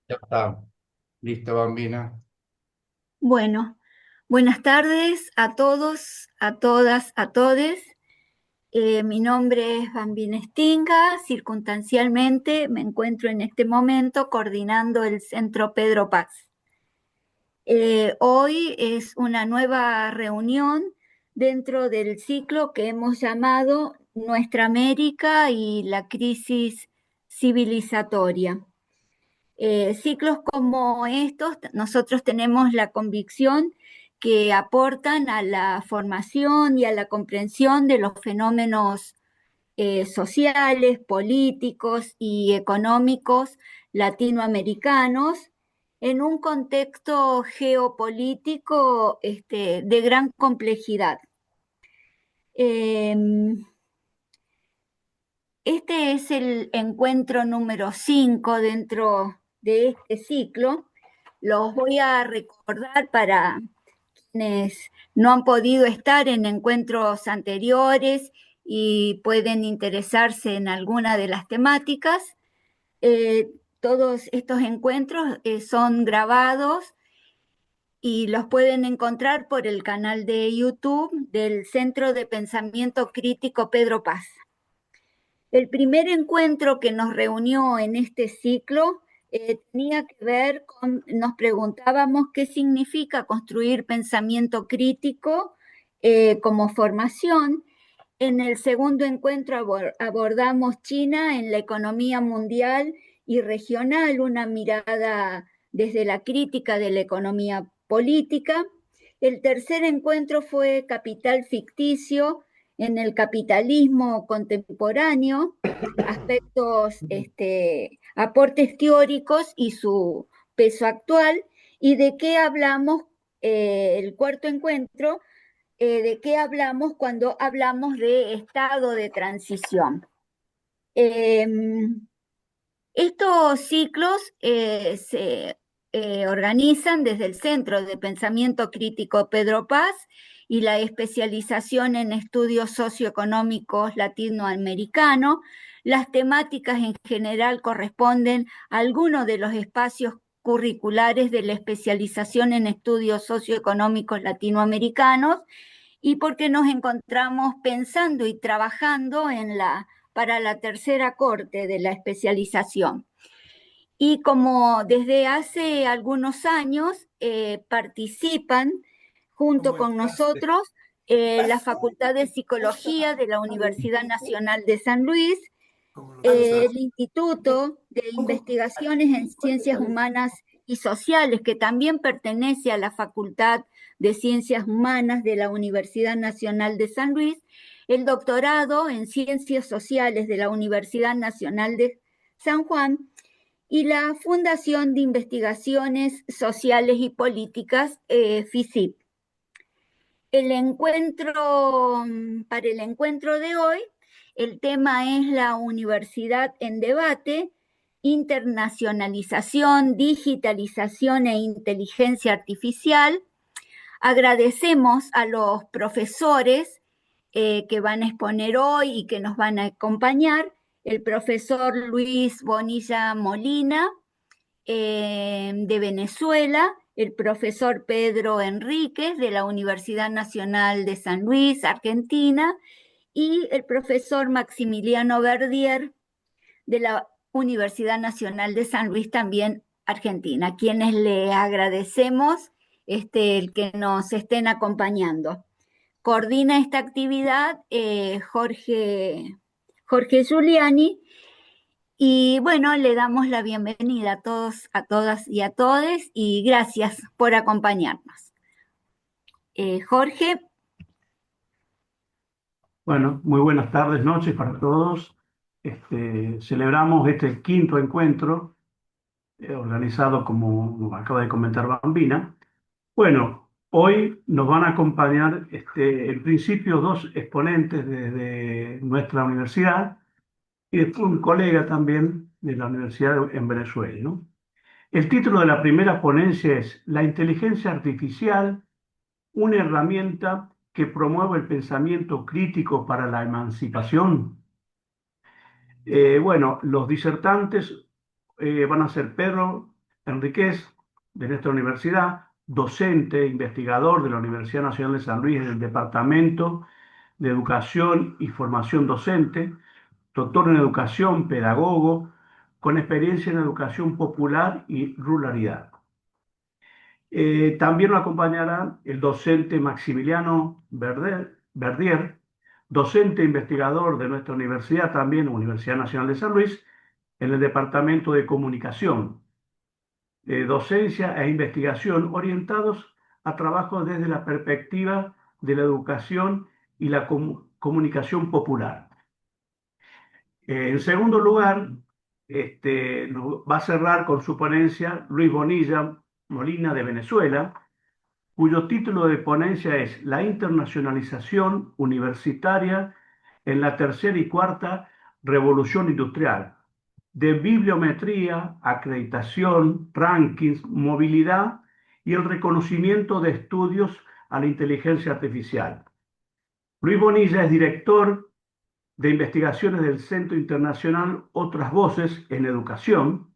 Ya está. Listo, Bambina. Bueno, buenas tardes a todos, a todas, a todes. Mi nombre es Bambina Stinga. Circunstancialmente me encuentro en este momento coordinando el Centro Pedro Paz. Hoy es una nueva reunión dentro del ciclo que hemos llamado Nuestra América y la crisis civilizatoria. Ciclos como estos, nosotros tenemos la convicción que aportan a la formación y a la comprensión de los fenómenos sociales, políticos y económicos latinoamericanos en un contexto geopolítico de gran complejidad. Eh, este es el encuentro número 5 dentro de este ciclo. Los voy a recordar para quienes no han podido estar en encuentros anteriores y pueden interesarse en alguna de las temáticas. Todos estos encuentros son grabados y los pueden encontrar por el canal de YouTube del Centro de Pensamiento Crítico Pedro Paz. El primer encuentro que nos reunió en este ciclo tenía que ver con, nos preguntábamos qué significa construir pensamiento crítico como formación. En el segundo encuentro abordamos China en la economía mundial y regional, una mirada desde la crítica de la economía política. El tercer encuentro fue Capital ficticio en el capitalismo contemporáneo, aspectos, aportes teóricos y su peso actual. ¿Y de qué hablamos? El cuarto encuentro, de qué hablamos cuando hablamos de estado de transición. Eh, Estos ciclos se organizan desde el Centro de Pensamiento Crítico Pedro Paz y la especialización en estudios socioeconómicos latinoamericanos. Las temáticas en general corresponden a algunos de los espacios curriculares de la especialización en estudios socioeconómicos latinoamericanos y porque nos encontramos pensando y trabajando para la tercera corte de la especialización. Y como desde hace algunos años participan junto ¿Cómo con entraste? nosotros la Facultad de Psicología de la Universidad Nacional de San Luis, ¿Cómo lo cruzaste? el Instituto de Investigaciones en Ciencias Humanas y Sociales, que también pertenece a la Facultad de Ciencias Humanas de la Universidad Nacional de San Luis, el doctorado en Ciencias Sociales de la Universidad Nacional de San Juan y la Fundación de Investigaciones Sociales y Políticas, FICIP. Para el encuentro de hoy, el tema es la universidad en debate, internacionalización, digitalización e inteligencia artificial. Agradecemos a los profesores que van a exponer hoy y que nos van a acompañar, el profesor Luis Bonilla Molina, de Venezuela, el profesor Pedro Enríquez de la Universidad Nacional de San Luis, Argentina, y el profesor Maximiliano Verdier de la Universidad Nacional de San Luis, también Argentina, quienes le agradecemos el que nos estén acompañando. Coordina esta actividad Jorge Giuliani, y bueno, le damos la bienvenida a todos, a todas y a todes y gracias por acompañarnos. Jorge, Bueno, muy buenas tardes, noches para todos. Celebramos este quinto encuentro organizado, como acaba de comentar Bambina. Bueno, hoy nos van a acompañar, en principio, dos exponentes de nuestra universidad y después un colega también de la universidad en Venezuela, ¿no? El título de la primera ponencia es La inteligencia artificial, una herramienta que promueve el pensamiento crítico para la emancipación. Bueno, los disertantes van a ser Pedro Enríquez, de nuestra universidad, docente, investigador de la Universidad Nacional de San Luis, del Departamento de Educación y Formación Docente, doctor en educación, pedagogo, con experiencia en educación popular y ruralidad. También lo acompañará el docente Maximiliano Verdier, docente e investigador de nuestra universidad, también Universidad Nacional de San Luis, en el Departamento de Comunicación, docencia e investigación orientados a trabajos desde la perspectiva de la educación y la comunicación popular. En segundo lugar, va a cerrar con su ponencia Luis Bonilla Molina de Venezuela, cuyo título de ponencia es La internacionalización universitaria en la tercera y cuarta revolución industrial, de bibliometría, acreditación, rankings, movilidad y el reconocimiento de estudios a la inteligencia artificial. Luis Bonilla es director de investigaciones del Centro Internacional Otras Voces en Educación,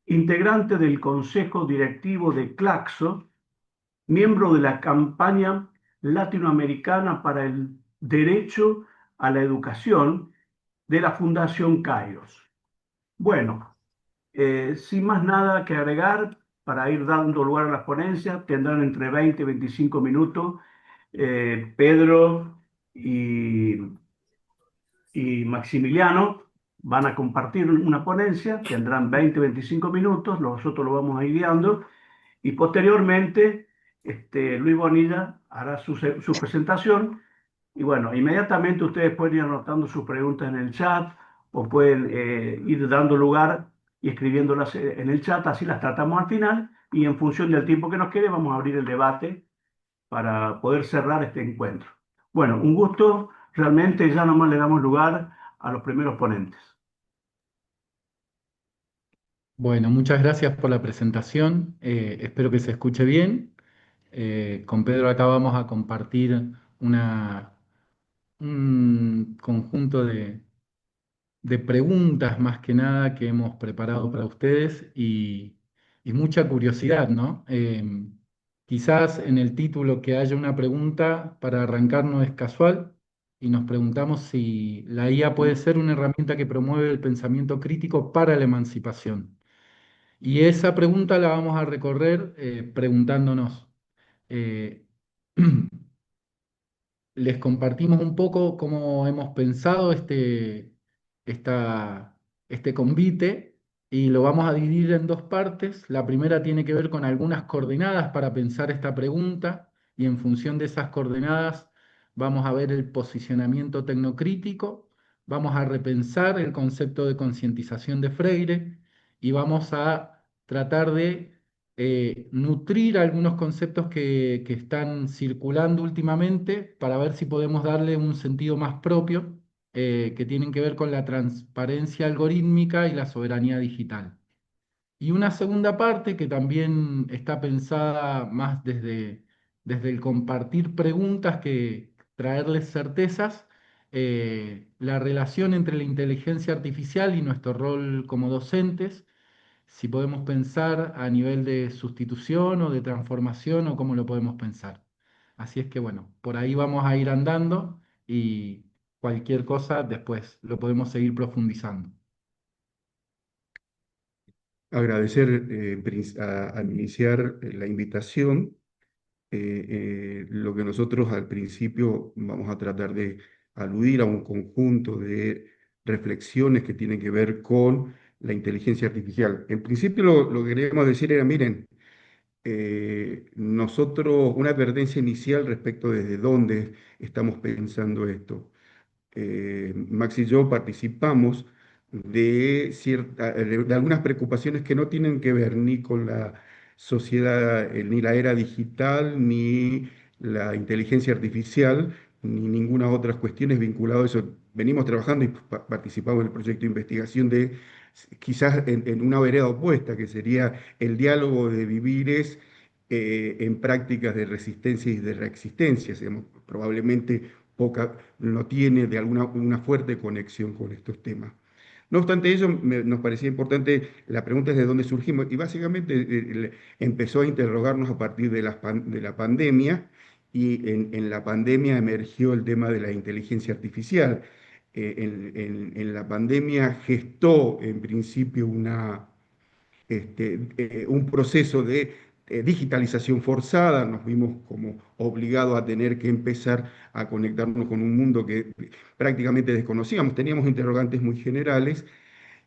integrante del Consejo Directivo de Claxo, miembro de la campaña latinoamericana para el derecho a la educación de la Fundación Kairos. Bueno, sin más nada que agregar, para ir dando lugar a las ponencias, tendrán entre 20 y 25 minutos Pedro y Maximiliano van a compartir una ponencia, tendrán 20, 25 minutos, nosotros lo vamos a ir guiando y posteriormente Luis Bonilla hará su presentación y bueno, inmediatamente ustedes pueden ir anotando sus preguntas en el chat o pueden ir dando lugar y escribiéndolas en el chat, así las tratamos al final y en función del tiempo que nos quede vamos a abrir el debate para poder cerrar este encuentro. Bueno, un gusto, realmente ya nomás le damos lugar a los primeros ponentes. Bueno, muchas gracias por la presentación. Espero que se escuche bien. Con Pedro acá vamos a compartir un conjunto de preguntas más que nada que hemos preparado para ustedes y mucha curiosidad, ¿no? Quizás en el título que haya una pregunta para arrancar no es casual y nos preguntamos si la IA puede ser una herramienta que promueve el pensamiento crítico para la emancipación. Y esa pregunta la vamos a recorrer preguntándonos. eh, Les compartimos un poco cómo hemos pensado este convite y lo vamos a dividir en dos partes. La primera tiene que ver con algunas coordenadas para pensar esta pregunta y en función de esas coordenadas vamos a ver el posicionamiento tecnocrítico, vamos a repensar el concepto de concientización de Freire y vamos a tratar de nutrir algunos conceptos que están circulando últimamente para ver si podemos darle un sentido más propio, que tienen que ver con la transparencia algorítmica y la soberanía digital. Y una segunda parte que también está pensada más desde el compartir preguntas que traerles certezas, la relación entre la inteligencia artificial y nuestro rol como docentes, si podemos pensar a nivel de sustitución o de transformación o cómo lo podemos pensar. Así es que bueno, por ahí vamos a ir andando y cualquier cosa después lo podemos seguir profundizando. Agradecer al iniciar la invitación, lo que nosotros al principio vamos a tratar de aludir a un conjunto de reflexiones que tienen que ver con la inteligencia artificial. En principio lo que queríamos decir era, miren, nosotros, una advertencia inicial respecto desde dónde estamos pensando esto. Max y yo participamos de algunas preocupaciones que no tienen que ver ni con la sociedad, ni la era digital, ni la inteligencia artificial, ni ninguna otras cuestiones vinculadas a eso. Venimos trabajando y participamos en el proyecto de investigación de quizás en una vereda opuesta, que sería el diálogo de vivires en prácticas de resistencia y de reexistencia. Digamos, probablemente poca, no tiene de alguna una fuerte conexión con estos temas. No obstante eso, nos parecía importante, la pregunta es de dónde surgimos, y básicamente empezó a interrogarnos a partir de de la pandemia, y en la pandemia emergió el tema de la inteligencia artificial. En la pandemia gestó en principio un proceso de digitalización forzada, nos vimos como obligados a tener que empezar a conectarnos con un mundo que prácticamente desconocíamos, teníamos interrogantes muy generales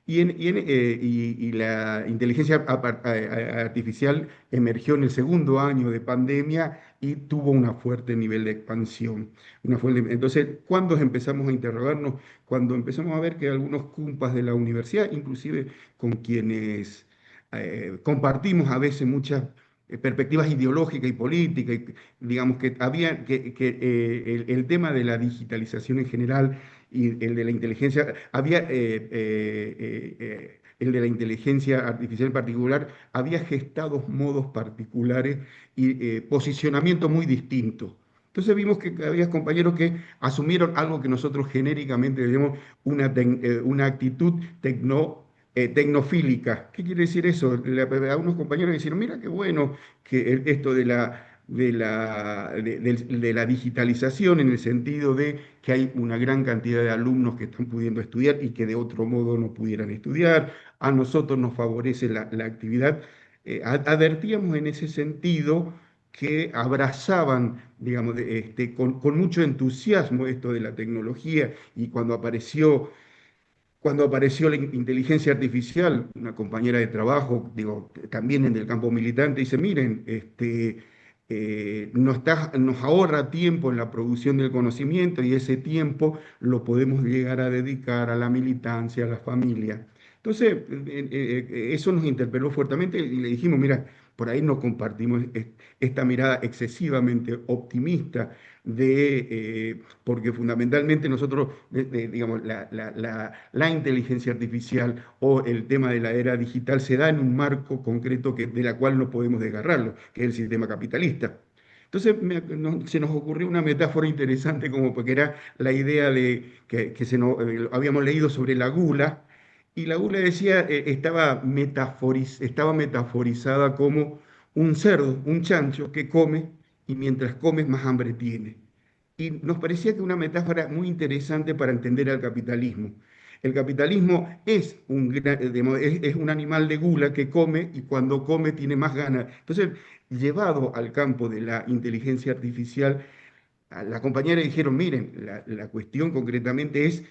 y la inteligencia artificial emergió en el segundo año de pandemia y tuvo un fuerte nivel de expansión. Entonces, ¿cuándo empezamos a interrogarnos? Cuando empezamos a ver que algunos cumpas de la universidad, inclusive con quienes compartimos a veces muchas perspectivas ideológicas y políticas, y digamos que había el tema de la digitalización en general y el de la inteligencia, el de la inteligencia artificial en particular, había gestado modos particulares y posicionamientos muy distintos. Entonces vimos que había compañeros que asumieron algo que nosotros genéricamente llamamos una actitud tecnofílica. ¿Qué quiere decir eso? Algunos compañeros dijeron, mira qué bueno que esto de la digitalización en el sentido de que hay una gran cantidad de alumnos que están pudiendo estudiar y que de otro modo no pudieran estudiar. A nosotros nos favorece la actividad. Advertíamos en ese sentido que abrazaban, digamos, con mucho entusiasmo esto de la tecnología y cuando apareció la inteligencia artificial, una compañera de trabajo, digo, también en el campo militante, dice, miren, nos ahorra tiempo en la producción del conocimiento y ese tiempo lo podemos llegar a dedicar a la militancia, a la familia. Entonces, eso nos interpeló fuertemente y le dijimos, mira, por ahí no compartimos esta mirada excesivamente optimista porque fundamentalmente nosotros, digamos, la inteligencia artificial o el tema de la era digital se da en un marco concreto de la cual no podemos desgarrarlo, que es el sistema capitalista. Entonces se nos ocurrió una metáfora interesante como porque era la idea de habíamos leído sobre la gula y la gula decía, estaba metaforizada como un cerdo, un chancho que come y mientras come más hambre tiene. Y nos parecía que una metáfora muy interesante para entender al capitalismo. El capitalismo es un animal de gula que come y cuando come tiene más ganas. Entonces, llevado al campo de la inteligencia artificial, a la compañera dijeron, miren, la cuestión concretamente es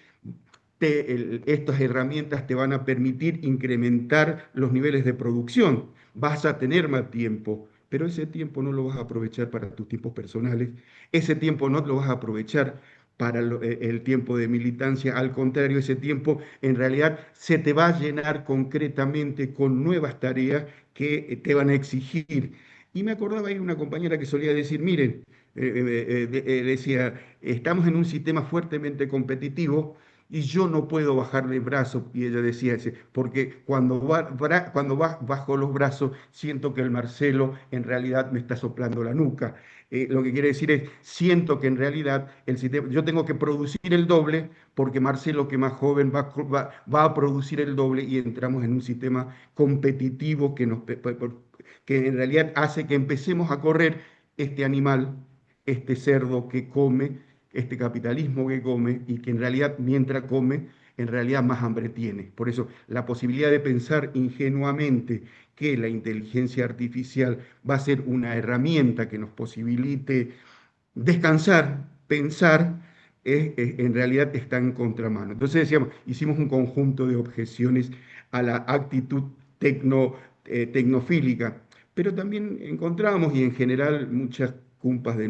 estas herramientas te van a permitir incrementar los niveles de producción, vas a tener más tiempo, pero ese tiempo no lo vas a aprovechar para tus tiempos personales, ese tiempo no lo vas a aprovechar para el tiempo de militancia, al contrario, ese tiempo en realidad se te va a llenar concretamente con nuevas tareas que te van a exigir. Y me acordaba ahí una compañera que solía decir, miren, decía, estamos en un sistema fuertemente competitivo, y yo no puedo bajarle el brazo, y ella decía, porque bajo los brazos siento que el Marcelo en realidad me está soplando la nuca. Lo que quiere decir es, siento que en realidad yo tengo que producir el doble porque Marcelo, que más joven, va a producir el doble y entramos en un sistema competitivo que en realidad hace que empecemos a correr este animal, este cerdo que come, este capitalismo que come y que en realidad mientras come, en realidad más hambre tiene. Por eso la posibilidad de pensar ingenuamente que la inteligencia artificial va a ser una herramienta que nos posibilite descansar, pensar, en realidad está en contramano. Entonces decíamos, hicimos un conjunto de objeciones a la actitud tecnofílica, pero también encontramos, y en general muchas cumpas de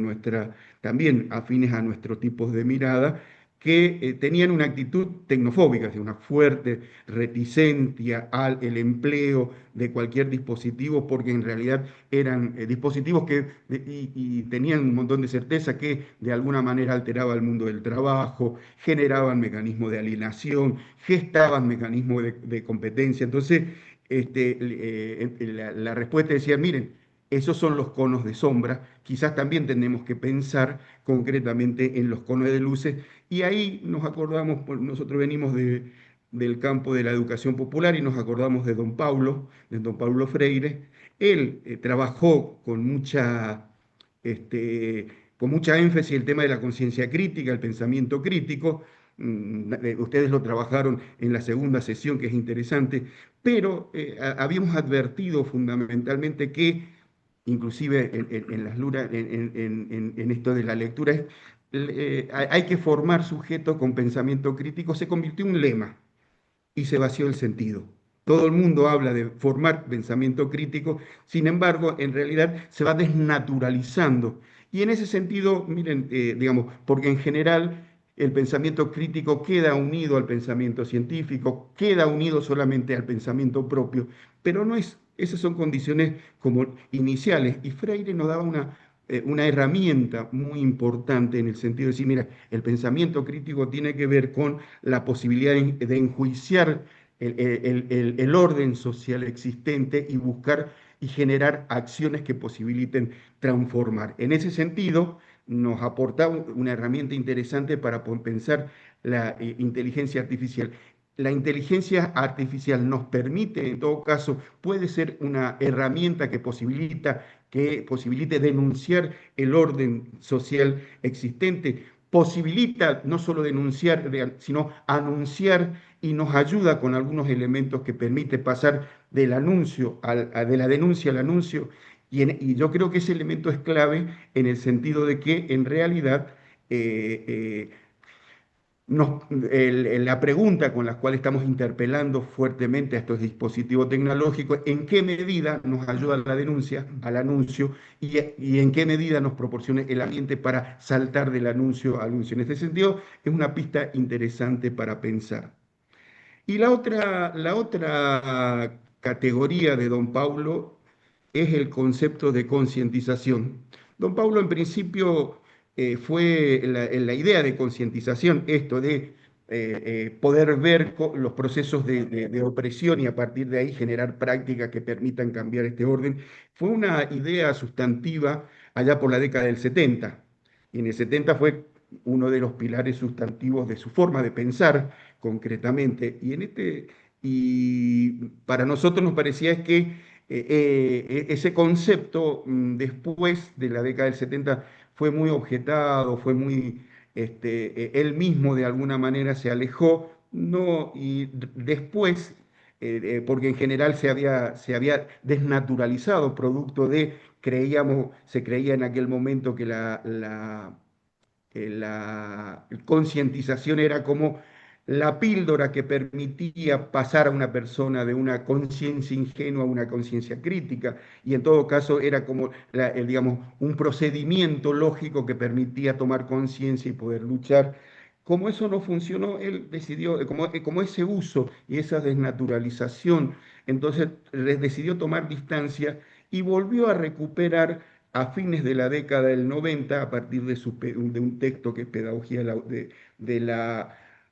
también afines a nuestros tipos de mirada, que tenían una actitud tecnofóbica, una fuerte reticencia al el empleo de cualquier dispositivo, porque en realidad eran dispositivos y tenían un montón de certeza que de alguna manera alteraba el mundo del trabajo, generaban mecanismos de alienación, gestaban mecanismos de competencia. Entonces, la respuesta decía, miren, esos son los conos de sombra, quizás también tenemos que pensar concretamente en los conos de luces, y ahí nos acordamos, nosotros venimos del campo de la educación popular y nos acordamos de don Paulo Freire. Él trabajó este, con mucha énfasis el tema de la conciencia crítica, el pensamiento crítico. Ustedes lo trabajaron en la segunda sesión, que es interesante, pero habíamos advertido fundamentalmente que, inclusive en esto de la lectura, hay que formar sujetos con pensamiento crítico, se convirtió en un lema y se vació el sentido. Todo el mundo habla de formar pensamiento crítico, sin embargo, en realidad se va desnaturalizando. Y en ese sentido, miren, digamos, porque en general el pensamiento crítico queda unido al pensamiento científico, queda unido solamente al pensamiento propio, pero no es, esas son condiciones como iniciales. Y Freire nos daba una herramienta muy importante en el sentido de decir, mira, el pensamiento crítico tiene que ver con la posibilidad de enjuiciar el orden social existente y buscar y generar acciones que posibiliten transformar. En ese sentido, nos aporta una herramienta interesante para pensar la inteligencia artificial. La inteligencia artificial nos permite, en todo caso, puede ser una herramienta que posibilite denunciar el orden social existente, posibilita no solo denunciar, sino anunciar y nos ayuda con algunos elementos que permite pasar del anuncio, de la denuncia al anuncio, y yo creo que ese elemento es clave en el sentido de que en realidad eh, eh, la pregunta con la cual estamos interpelando fuertemente a estos dispositivos tecnológicos, ¿en qué medida nos ayuda la denuncia al anuncio y en qué medida nos proporciona el ambiente para saltar del anuncio al anuncio? En este sentido, es una pista interesante para pensar. Y la otra categoría de don Paulo es el concepto de concientización. Don Paulo, en principio, fue la idea de concientización, esto de poder ver los procesos de opresión y a partir de ahí generar prácticas que permitan cambiar este orden, fue una idea sustantiva allá por la década del 70. Y en el 70 fue uno de los pilares sustantivos de su forma de pensar concretamente. Y para nosotros nos parecía es que ese concepto después de la década del 70 fue muy objetado, fue muy, él mismo de alguna manera se alejó, no, y después, porque en general se había desnaturalizado, producto de, se creía en aquel momento que la concientización era como la píldora que permitía pasar a una persona de una conciencia ingenua a una conciencia crítica, y en todo caso era como, digamos, un procedimiento lógico que permitía tomar conciencia y poder luchar. Como eso no funcionó, él decidió, como ese uso y esa desnaturalización, entonces decidió tomar distancia y volvió a recuperar a fines de la década del 90, a partir de un texto que es Pedagogía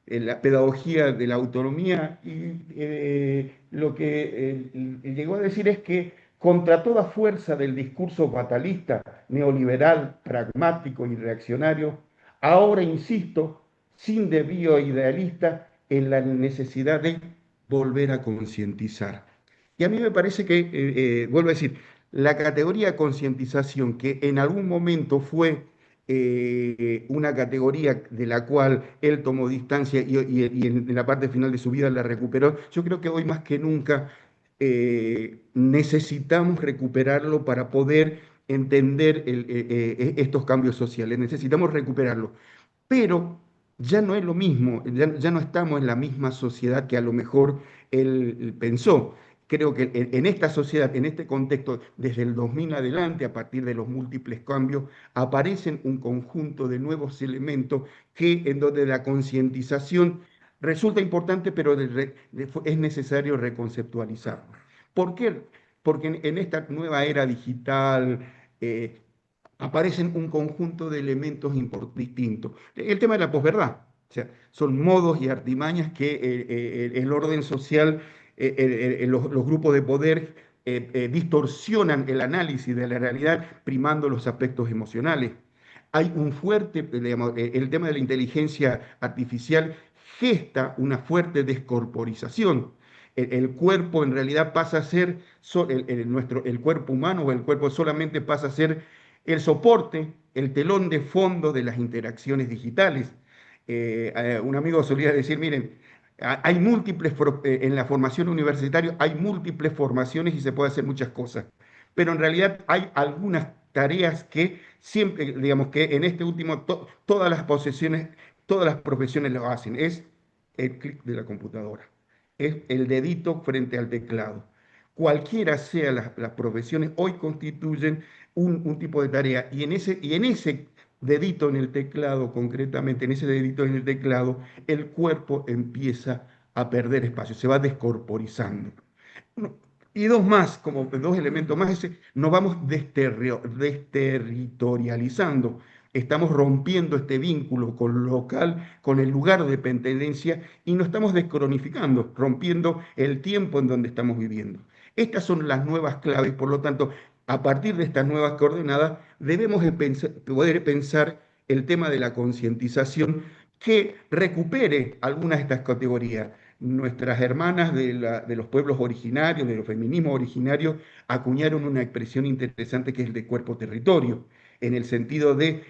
la pedagogía de la autonomía, y lo que llegó a decir es que contra toda fuerza del discurso fatalista, neoliberal, pragmático y reaccionario, ahora insisto, sin desvío idealista, en la necesidad de volver a concientizar. Y a mí me parece que, vuelvo a decir, la categoría concientización, que en algún momento fue una categoría de la cual él tomó distancia y en la parte final de su vida la recuperó, yo creo que hoy más que nunca necesitamos recuperarlo para poder entender estos cambios sociales, necesitamos recuperarlo, pero ya no es lo mismo, ya no estamos en la misma sociedad que a lo mejor él pensó. Creo que en esta sociedad, en este contexto, desde el 2000 adelante, a partir de los múltiples cambios, aparecen un conjunto de nuevos elementos en donde la concientización resulta importante, pero es necesario reconceptualizarlo. ¿Por qué? Porque en esta nueva era digital, aparecen un conjunto de elementos distintos. El tema de la posverdad, o sea, son modos y artimañas que el orden social, los grupos de poder distorsionan el análisis de la realidad primando los aspectos emocionales. Hay un fuerte, digamos, el tema de la inteligencia artificial gesta una fuerte descorporización. El cuerpo en realidad pasa a ser, el cuerpo humano o el cuerpo solamente pasa a ser el soporte, el telón de fondo de las interacciones digitales. Un amigo solía decir, miren, hay en la formación universitaria hay múltiples formaciones y se puede hacer muchas cosas, pero en realidad hay algunas tareas que siempre, digamos que en este último, todas las posesiones, todas las profesiones lo hacen, es el clic de la computadora, es el dedito frente al teclado. Cualquiera sea las profesiones, hoy constituyen un tipo de tarea y en ese dedito en el teclado, concretamente en ese dedito en el teclado, el cuerpo empieza a perder espacio, se va descorporizando. Y dos más, como dos elementos más, nos vamos desterritorializando. Estamos rompiendo este vínculo con lo local, con el lugar de dependencia y nos estamos descronificando, rompiendo el tiempo en donde estamos viviendo. Estas son las nuevas claves, por lo tanto, a partir de estas nuevas coordenadas, debemos poder pensar el tema de la concientización que recupere algunas de estas categorías. Nuestras hermanas de los pueblos originarios, de los feminismos originarios, acuñaron una expresión interesante que es el de cuerpo-territorio, en el sentido de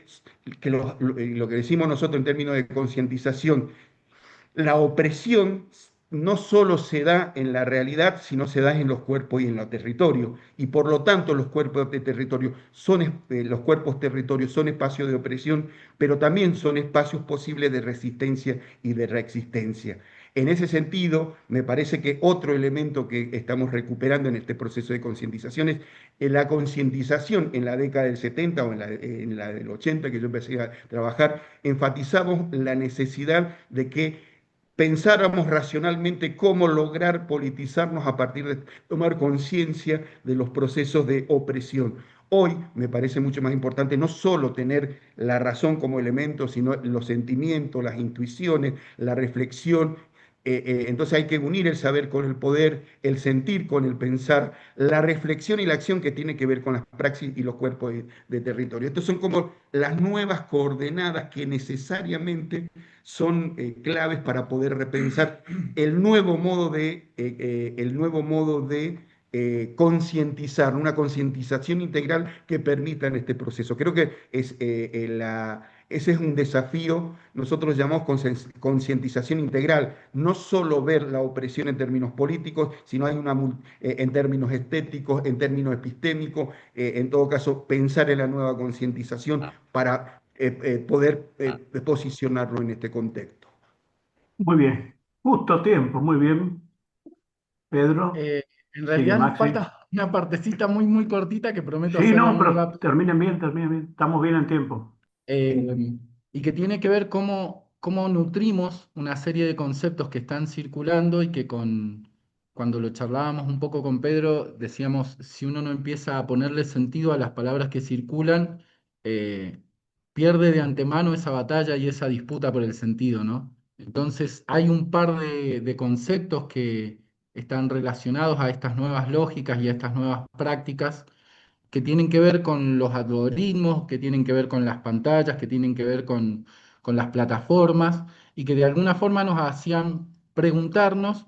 que lo que decimos nosotros en términos de concientización, la opresión no solo se da en la realidad, sino se da en los cuerpos y en los territorios. Y por lo tanto los cuerpos de territorio los cuerpos territorios son espacios de opresión, pero también son espacios posibles de resistencia y de reexistencia. En ese sentido, me parece que otro elemento que estamos recuperando en este proceso de concientización es la concientización en la década del 70 o en la del 80, que yo empecé a trabajar, enfatizamos la necesidad de que pensáramos racionalmente cómo lograr politizarnos a partir de tomar conciencia de los procesos de opresión. Hoy me parece mucho más importante no solo tener la razón como elemento, sino los sentimientos, las intuiciones, la reflexión. Entonces hay que unir el saber con el poder, el sentir con el pensar, la reflexión y la acción que tiene que ver con las praxis y los cuerpos de territorio. Estas son como las nuevas coordenadas que necesariamente son claves para poder repensar el nuevo modo de concientizar, una concientización integral que permita en este proceso. Creo que ese es un desafío, nosotros llamamos concientización integral, no solo ver la opresión en términos políticos, sino en términos estéticos, en términos epistémicos, en todo caso, pensar en la nueva concientización para poder posicionarlo en este contexto. Muy bien, justo a tiempo, muy bien. Pedro, En sigue realidad nos Maxi. falta una partecita muy, muy cortita que prometo Sí, hacerla no, muy pero rápido. terminen bien, terminen bien. Estamos bien en tiempo. Y que tiene que ver cómo nutrimos una serie de conceptos que están circulando y que cuando lo charlábamos un poco con Pedro, decíamos, si uno no empieza a ponerle sentido a las palabras que circulan, eh, pierde de antemano esa batalla y esa disputa por el sentido, ¿no? Entonces hay un par de conceptos que están relacionados a estas nuevas lógicas y a estas nuevas prácticas que tienen que ver con los algoritmos, que tienen que ver con las pantallas, que tienen que ver con las plataformas y que de alguna forma nos hacían preguntarnos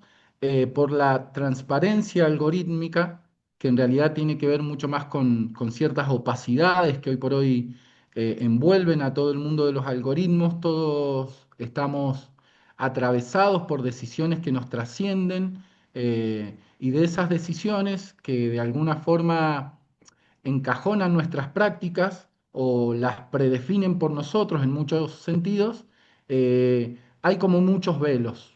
por la transparencia algorítmica, que en realidad tiene que ver mucho más con ciertas opacidades que hoy por hoy envuelven a todo el mundo de los algoritmos. Todos estamos atravesados por decisiones que nos trascienden y de esas decisiones que de alguna forma encajonan nuestras prácticas o las predefinen por nosotros en muchos sentidos, hay como muchos velos.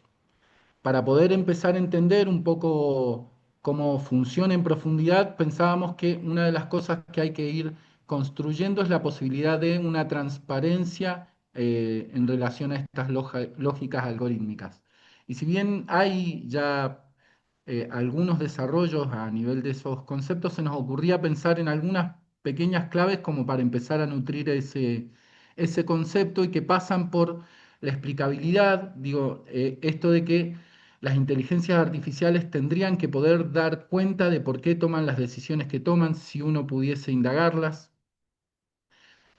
Para poder empezar a entender un poco cómo funciona en profundidad, pensábamos que una de las cosas que hay que ir construyendo es la posibilidad de una transparencia en relación a estas lógicas algorítmicas. Y si bien hay ya algunos desarrollos a nivel de esos conceptos, se nos ocurría pensar en algunas pequeñas claves como para empezar a nutrir ese concepto y que pasan por la explicabilidad, digo, esto de que las inteligencias artificiales tendrían que poder dar cuenta de por qué toman las decisiones que toman si uno pudiese indagarlas.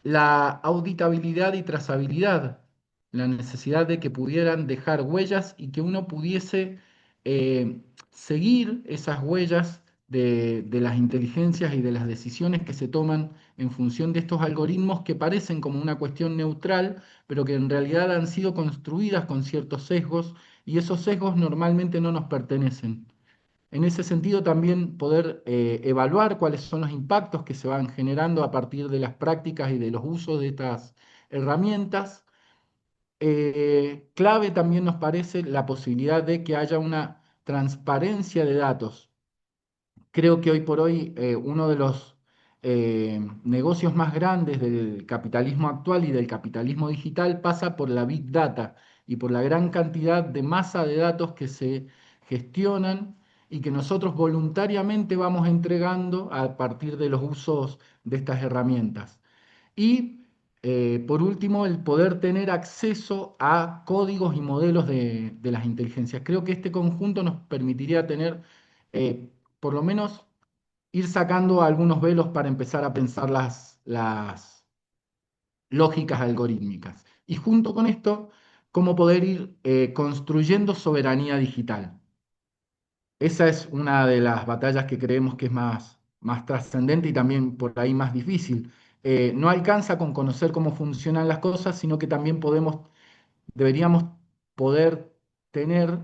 La auditabilidad y trazabilidad. la necesidad de que pudieran dejar huellas y que uno pudiese seguir esas huellas de las inteligencias y de las decisiones que se toman en función de estos algoritmos que parecen como una cuestión neutral, pero que en realidad han sido construidas con ciertos sesgos y esos sesgos normalmente no nos pertenecen. En ese sentido, también poder evaluar cuáles son los impactos que se van generando a partir de las prácticas y de los usos de estas herramientas. Clave también nos parece la posibilidad de que haya una transparencia de datos. Creo que hoy por hoy uno de los negocios más grandes del capitalismo actual y del capitalismo digital pasa por la Big Data y por la gran cantidad de masa de datos que se gestionan y que nosotros voluntariamente vamos entregando a partir de los usos de estas herramientas. Y por último, el poder tener acceso a códigos y modelos de las inteligencias. Creo que este conjunto nos permitiría tener, por lo menos, ir sacando algunos velos para empezar a pensar las lógicas algorítmicas. Y junto con esto, cómo poder ir construyendo soberanía digital. Esa es una de las batallas que creemos que es más trascendente y también por ahí más difícil. No alcanza con conocer cómo funcionan las cosas, sino que también deberíamos poder tener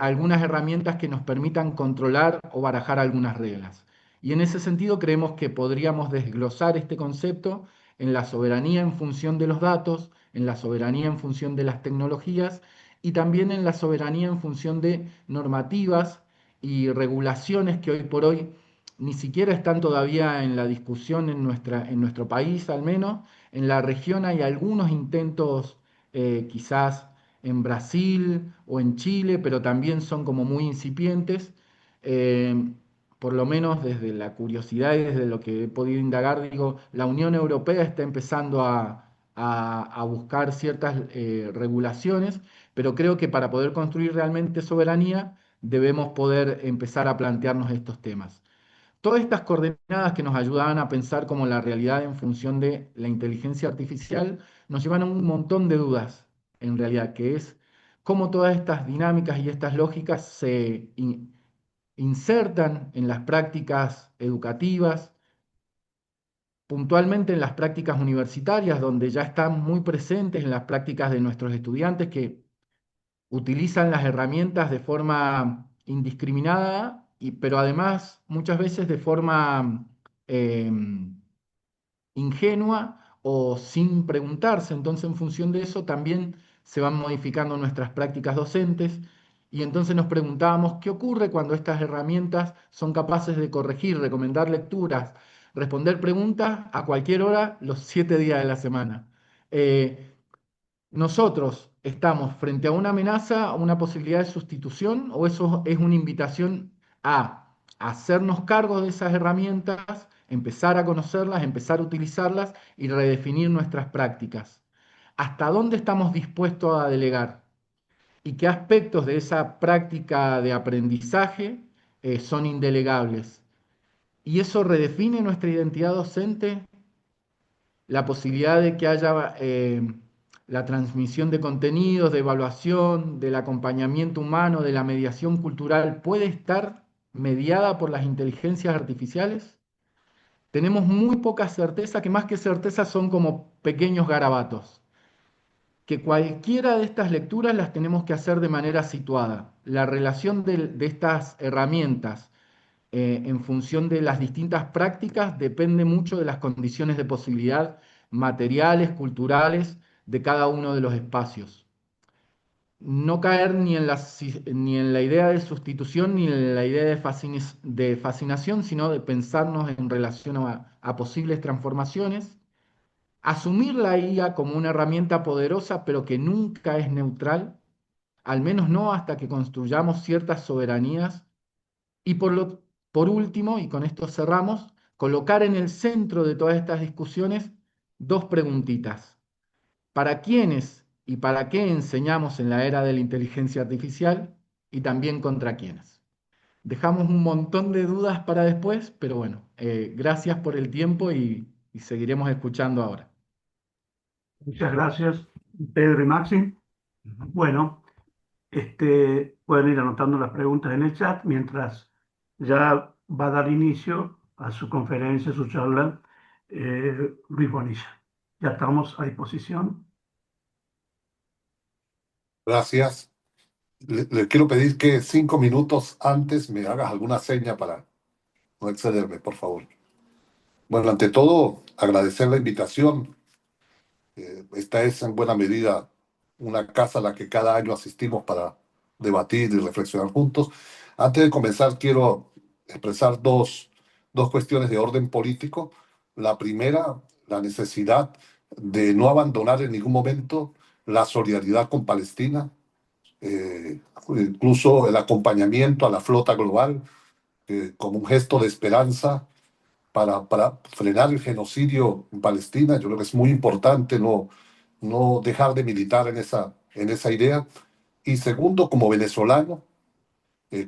algunas herramientas que nos permitan controlar o barajar algunas reglas. Y en ese sentido creemos que podríamos desglosar este concepto en la soberanía en función de los datos, en la soberanía en función de las tecnologías y también en la soberanía en función de normativas y regulaciones que hoy por hoy ni siquiera están todavía en la discusión en nuestro país, al menos. En la región hay algunos intentos quizás en Brasil o en Chile, pero también son como muy incipientes. Eh, por lo menos desde la curiosidad y desde lo que he podido indagar, digo, la Unión Europea está empezando a buscar ciertas regulaciones, pero creo que para poder construir realmente soberanía debemos poder empezar a plantearnos estos temas. Todas estas coordenadas que nos ayudaban a pensar como la realidad en función de la inteligencia artificial nos llevan a un montón de dudas, en realidad, que es cómo todas estas dinámicas y estas lógicas se insertan en las prácticas educativas, puntualmente en las prácticas universitarias, donde ya están muy presentes en las prácticas de nuestros estudiantes que utilizan las herramientas de forma indiscriminada, pero además muchas veces de forma eh, ingenua o sin preguntarse. Entonces, en función de eso, también se van modificando nuestras prácticas docentes. Y entonces nos preguntábamos qué ocurre cuando estas herramientas son capaces de corregir, recomendar lecturas, responder preguntas a cualquier hora, los 7 días de la semana. ¿Nosotros estamos frente a una amenaza, a una posibilidad de sustitución, o eso es una invitación a hacernos cargo de esas herramientas, empezar a conocerlas, empezar a utilizarlas y redefinir nuestras prácticas? ¿Hasta dónde estamos dispuestos a delegar? ¿Y qué aspectos de esa práctica de aprendizaje son indelegables? ¿Y eso redefine nuestra identidad docente? La posibilidad de que haya la transmisión de contenidos, de evaluación, del acompañamiento humano, de la mediación cultural, puede estar mediada por las inteligencias artificiales. Tenemos muy poca certeza, que más que certeza son como pequeños garabatos, que cualquiera de estas lecturas las tenemos que hacer de manera situada. La relación de estas herramientas en función de las distintas prácticas depende mucho de las condiciones de posibilidad materiales, culturales de cada uno de los espacios. No caer ni en la idea de sustitución ni en la idea de fascinación, sino de pensarnos en relación a posibles transformaciones. Asumir la IA como una herramienta poderosa, pero que nunca es neutral, al menos no hasta que construyamos ciertas soberanías y por último, y con esto cerramos, colocar en el centro de todas estas discusiones dos preguntitas. ¿Para quiénes y para qué enseñamos en la era de la inteligencia artificial? Y también contra quiénes. Dejamos un montón de dudas para después, pero bueno, gracias por el tiempo y seguiremos escuchando ahora. Muchas gracias. Pedro y Maxi. Bueno, pueden ir anotando las preguntas en el chat mientras ya va a dar inicio a su conferencia, su charla, Luis Bonilla. Ya estamos a disposición. Gracias. Le quiero pedir que 5 minutos antes me hagas alguna seña para no excederme, por favor. Bueno, ante todo, agradecer la invitación. Esta es en buena medida una casa a la que cada año asistimos para debatir y reflexionar juntos. Antes de comenzar, quiero expresar dos cuestiones de orden político. La primera, la necesidad de no abandonar en ningún momento la solidaridad con Palestina, incluso el acompañamiento a la flota global como un gesto de esperanza para frenar el genocidio en Palestina. Yo creo que es muy importante no dejar de militar en esa idea. Y segundo, como venezolano,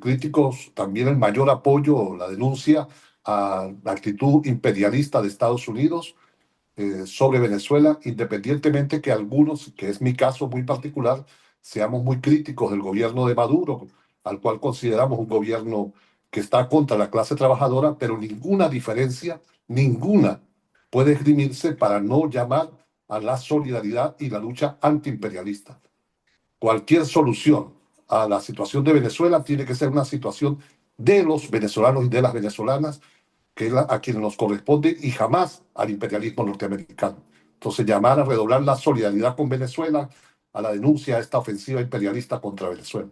críticos también el mayor apoyo, la denuncia a la actitud imperialista de Estados Unidos sobre Venezuela, independientemente que algunos, que es mi caso muy particular, seamos muy críticos del gobierno de Maduro, al cual consideramos un gobierno que está contra la clase trabajadora, pero ninguna puede esgrimirse para no llamar a la solidaridad y la lucha antiimperialista. Cualquier solución a la situación de Venezuela tiene que ser una situación de los venezolanos y de las venezolanas, que es a quienes nos corresponde, y jamás al imperialismo norteamericano. Entonces, llamar a redoblar la solidaridad con Venezuela, a la denuncia a esta ofensiva imperialista contra Venezuela.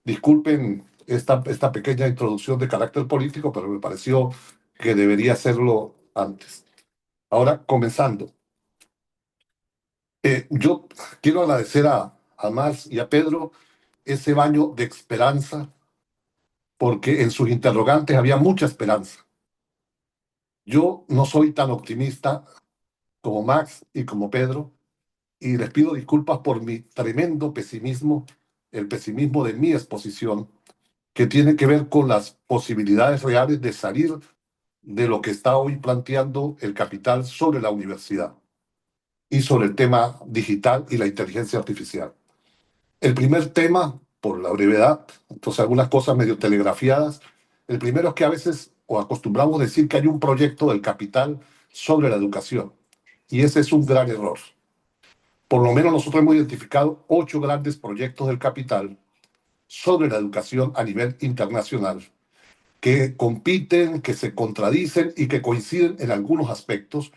Disculpen esta pequeña introducción de carácter político, pero me pareció que debería hacerlo antes. Ahora, comenzando. Yo quiero agradecer a Marx y a Pedro ese baño de esperanza, porque en sus interrogantes había mucha esperanza. Yo no soy tan optimista como Max y como Pedro, y les pido disculpas por mi tremendo pesimismo, el pesimismo de mi exposición, que tiene que ver con las posibilidades reales de salir de lo que está hoy planteando el capital sobre la universidad y sobre el tema digital y la inteligencia artificial. El primer tema, por la brevedad, entonces algunas cosas medio telegrafiadas. El primero es que a veces o acostumbramos decir que hay un proyecto del capital sobre la educación, y ese es un gran error. Por lo menos nosotros hemos identificado 8 grandes proyectos del capital sobre la educación a nivel internacional, que compiten, que se contradicen y que coinciden en algunos aspectos,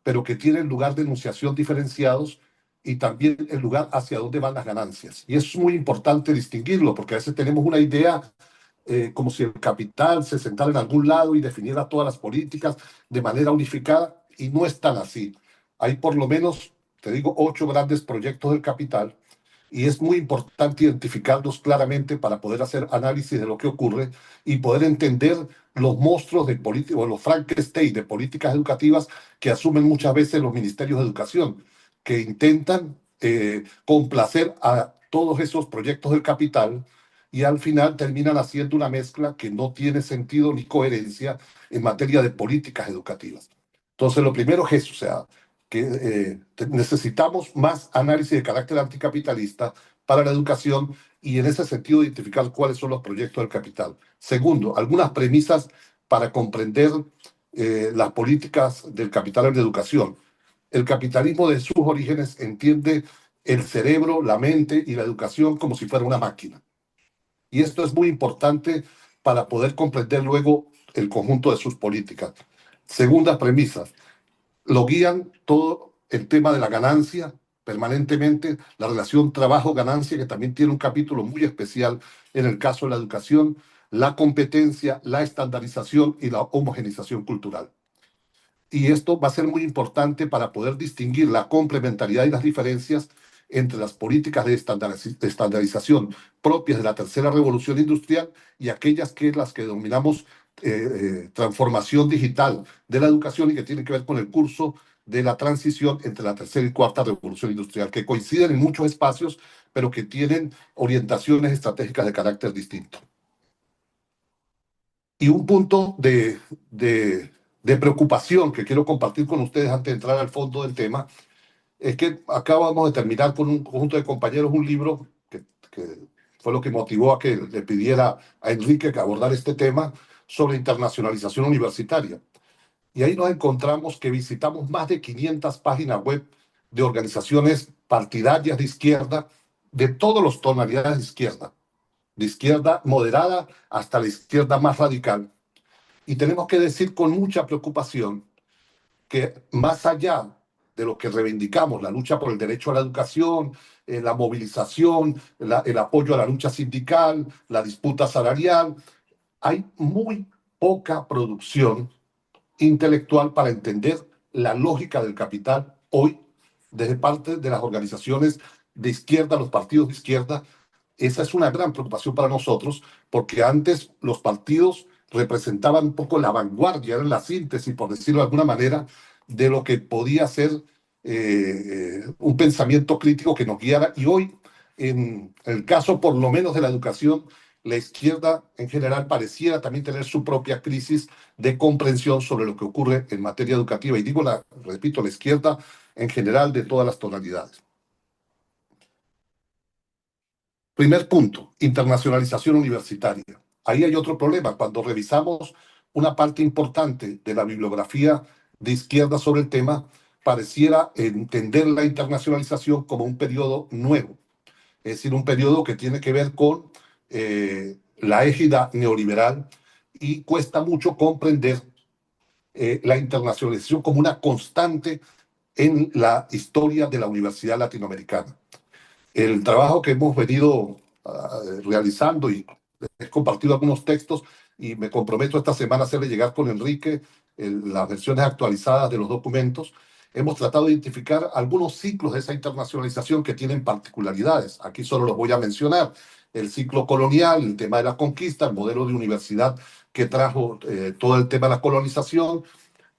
pero que tienen lugar de enunciación diferenciados y también el lugar hacia dónde van las ganancias. Y es muy importante distinguirlo, porque a veces tenemos una idea como si el capital se sentara en algún lado y definiera todas las políticas de manera unificada, y no es tan así. Hay por lo menos, te digo, 8 grandes proyectos del capital, y es muy importante identificarlos claramente para poder hacer análisis de lo que ocurre y poder entender los monstruos de política, o los Frankenstein de políticas educativas que asumen muchas veces los ministerios de educación, que intentan complacer a todos esos proyectos del capital, y al final terminan haciendo una mezcla que no tiene sentido ni coherencia en materia de políticas educativas. Entonces, lo primero es eso, o sea, que necesitamos más análisis de carácter anticapitalista para la educación, y en ese sentido identificar cuáles son los proyectos del capital. Segundo, algunas premisas para comprender las políticas del capital en la educación. El capitalismo de sus orígenes entiende el cerebro, la mente y la educación como si fuera una máquina. Y esto es muy importante para poder comprender luego el conjunto de sus políticas. Segundas premisas, lo guían todo el tema de la ganancia permanentemente, la relación trabajo-ganancia, que también tiene un capítulo muy especial en el caso de la educación, la competencia, la estandarización y la homogenización cultural. Y esto va a ser muy importante para poder distinguir la complementariedad y las diferencias entre las políticas de estandarización propias de la tercera revolución industrial y aquellas que las que denominamos transformación digital de la educación, y que tienen que ver con el curso de la transición entre la tercera y cuarta revolución industrial, que coinciden en muchos espacios, pero que tienen orientaciones estratégicas de carácter distinto. Y un punto de preocupación que quiero compartir con ustedes antes de entrar al fondo del tema es que acabamos de terminar con un conjunto de compañeros un libro que fue lo que motivó a que le pidiera a Enrique que abordara este tema sobre internacionalización universitaria. Y ahí nos encontramos que visitamos más de 500 páginas web de organizaciones partidarias de izquierda, de todas las tonalidades de izquierda moderada hasta la izquierda más radical. Y tenemos que decir con mucha preocupación que más allá de lo que reivindicamos, la lucha por el derecho a la educación, la movilización, el apoyo a la lucha sindical, la disputa salarial, hay muy poca producción intelectual para entender la lógica del capital hoy desde parte de las organizaciones de izquierda, los partidos de izquierda. Esa es una gran preocupación para nosotros, porque antes los partidos representaban un poco la vanguardia, eran la síntesis, por decirlo de alguna manera, de lo que podía ser un pensamiento crítico que nos guiara. Y hoy, en el caso por lo menos de la educación, la izquierda en general pareciera también tener su propia crisis de comprensión sobre lo que ocurre en materia educativa. Y digo, repito, la izquierda en general de todas las tonalidades. Primer punto, internacionalización universitaria. Ahí hay otro problema. Cuando revisamos una parte importante de la bibliografía de izquierda sobre el tema, pareciera entender la internacionalización como un periodo nuevo, es decir, un periodo que tiene que ver con la égida neoliberal, y cuesta mucho comprender la internacionalización como una constante en la historia de la universidad latinoamericana. El trabajo que hemos venido realizando, y he compartido algunos textos, y me comprometo esta semana a hacerle llegar con Enrique las versiones actualizadas de los documentos, hemos tratado de identificar algunos ciclos de esa internacionalización que tienen particularidades. Aquí solo los voy a mencionar. El ciclo colonial, el tema de la conquista, el modelo de universidad que trajo todo el tema de la colonización.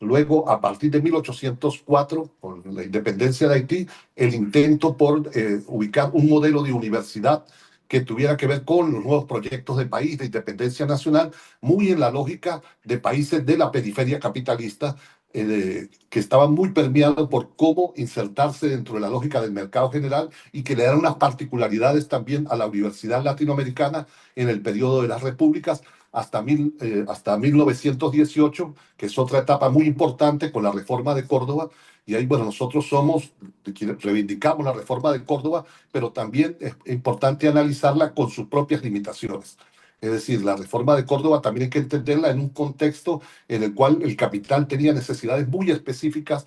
Luego, a partir de 1804, con la independencia de Haití, el intento por ubicar un modelo de universidad que tuviera que ver con los nuevos proyectos de país, de independencia nacional, muy en la lógica de países de la periferia capitalista, que estaban muy permeados por cómo insertarse dentro de la lógica del mercado general, y que le dan unas particularidades también a la universidad latinoamericana en el periodo de las repúblicas, hasta 1918, que es otra etapa muy importante con la reforma de Córdoba. Y ahí, bueno, nosotros somos quienes reivindicamos la reforma de Córdoba, pero también es importante analizarla con sus propias limitaciones. Es decir, la reforma de Córdoba también hay que entenderla en un contexto en el cual el capital tenía necesidades muy específicas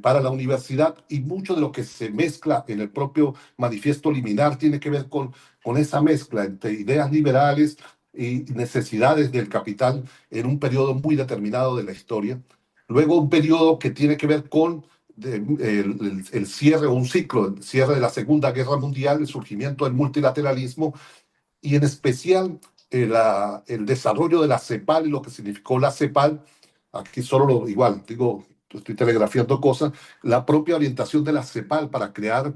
para la universidad, y mucho de lo que se mezcla en el propio manifiesto liminar tiene que ver con esa mezcla entre ideas liberales y necesidades del capital en un periodo muy determinado de la historia. Luego un periodo que tiene que ver con el cierre o un ciclo, el cierre de la Segunda Guerra Mundial, el surgimiento del multilateralismo, y en especial el desarrollo de la CEPAL y lo que significó la CEPAL. Aquí solo igual, digo, estoy telegrafiando cosas, la propia orientación de la CEPAL para crear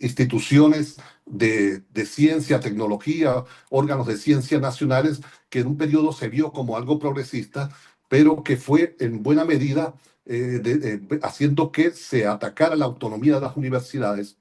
instituciones de ciencia, tecnología, órganos de ciencia nacionales, que en un periodo se vio como algo progresista, pero que fue en buena medida haciendo que se atacara la autonomía de las universidades.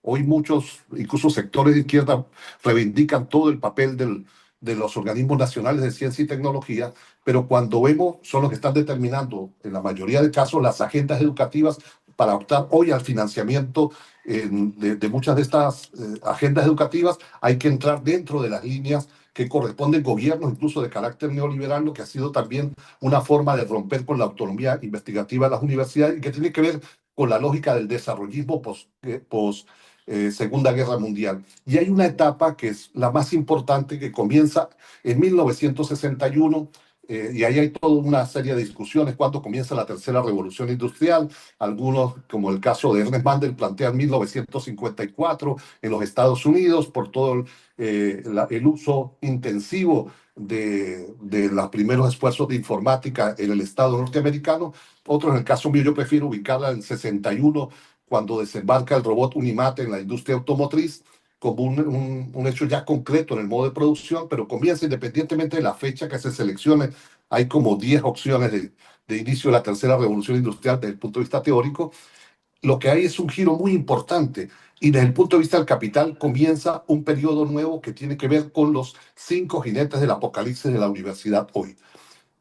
Hoy muchos, incluso sectores de izquierda, reivindican todo el papel de los organismos nacionales de ciencia y tecnología, pero cuando vemos, son los que están determinando, en la mayoría de casos, las agendas educativas para optar hoy al financiamiento de muchas de estas agendas educativas. Hay que entrar dentro de las líneas que corresponden gobiernos, incluso de carácter neoliberal, lo que ha sido también una forma de romper con la autonomía investigativa de las universidades, y que tiene que ver con la lógica del desarrollismo post Segunda Guerra Mundial. Y hay una etapa que es la más importante, que comienza en 1961, y ahí hay toda una serie de discusiones cuando comienza la tercera revolución industrial. Algunos, como el caso de Ernest Mandel, plantean 1954 en los Estados Unidos por todo el uso intensivo de los primeros esfuerzos de informática en el Estado norteamericano. Otros, en el caso mío, yo prefiero ubicarla en 61, cuando desembarca el robot Unimate en la industria automotriz, como un hecho ya concreto en el modo de producción, pero comienza independientemente de la fecha que se seleccione. Hay como 10 opciones de inicio de la tercera revolución industrial desde el punto de vista teórico. lo que hay es un giro muy importante y desde el punto de vista del capital comienza un periodo nuevo que tiene que ver con los 5 jinetes del apocalipsis de la universidad hoy.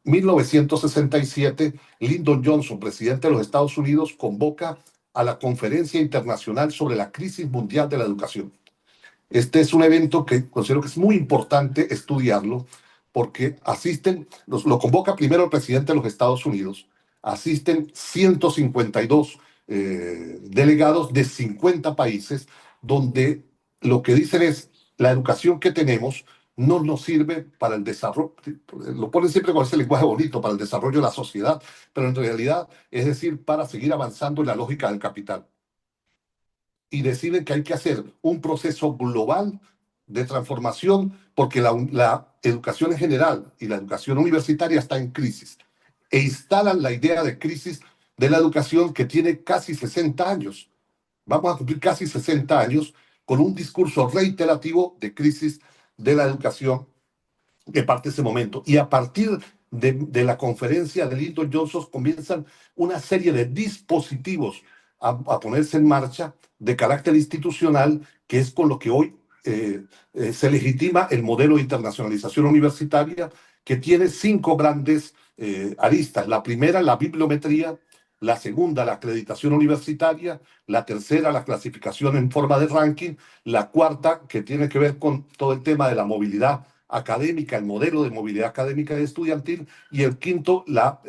1967, Lyndon Johnson, presidente de los Estados Unidos, convoca a la Conferencia Internacional sobre la Crisis Mundial de la Educación. Este es un evento que considero que es muy importante estudiarlo porque lo convoca primero el presidente de los Estados Unidos, asisten 152 delegados de 50 países, donde lo que dicen es la educación que tenemos no nos sirve para el desarrollo, lo ponen siempre con ese lenguaje bonito, para el desarrollo de la sociedad, pero en realidad es decir, para seguir avanzando en la lógica del capital. Y deciden que hay que hacer un proceso global de transformación porque la educación en general y la educación universitaria está en crisis. E instalan la idea de crisis de la educación que tiene casi 60 años. Vamos a cumplir casi 60 años con un discurso reiterativo de crisis de la educación de parte de ese momento. Y a partir de la conferencia de Lyndon Johnson comienzan una serie de dispositivos a ponerse en marcha de carácter institucional, que es con lo que hoy se legitima el modelo de internacionalización universitaria, que tiene 5 grandes aristas. La primera, la bibliometría; la segunda, la acreditación universitaria; la tercera, la clasificación en forma de ranking; la cuarta, que tiene que ver con todo el tema de la movilidad académica, el modelo de movilidad académica y estudiantil; y el quinto, la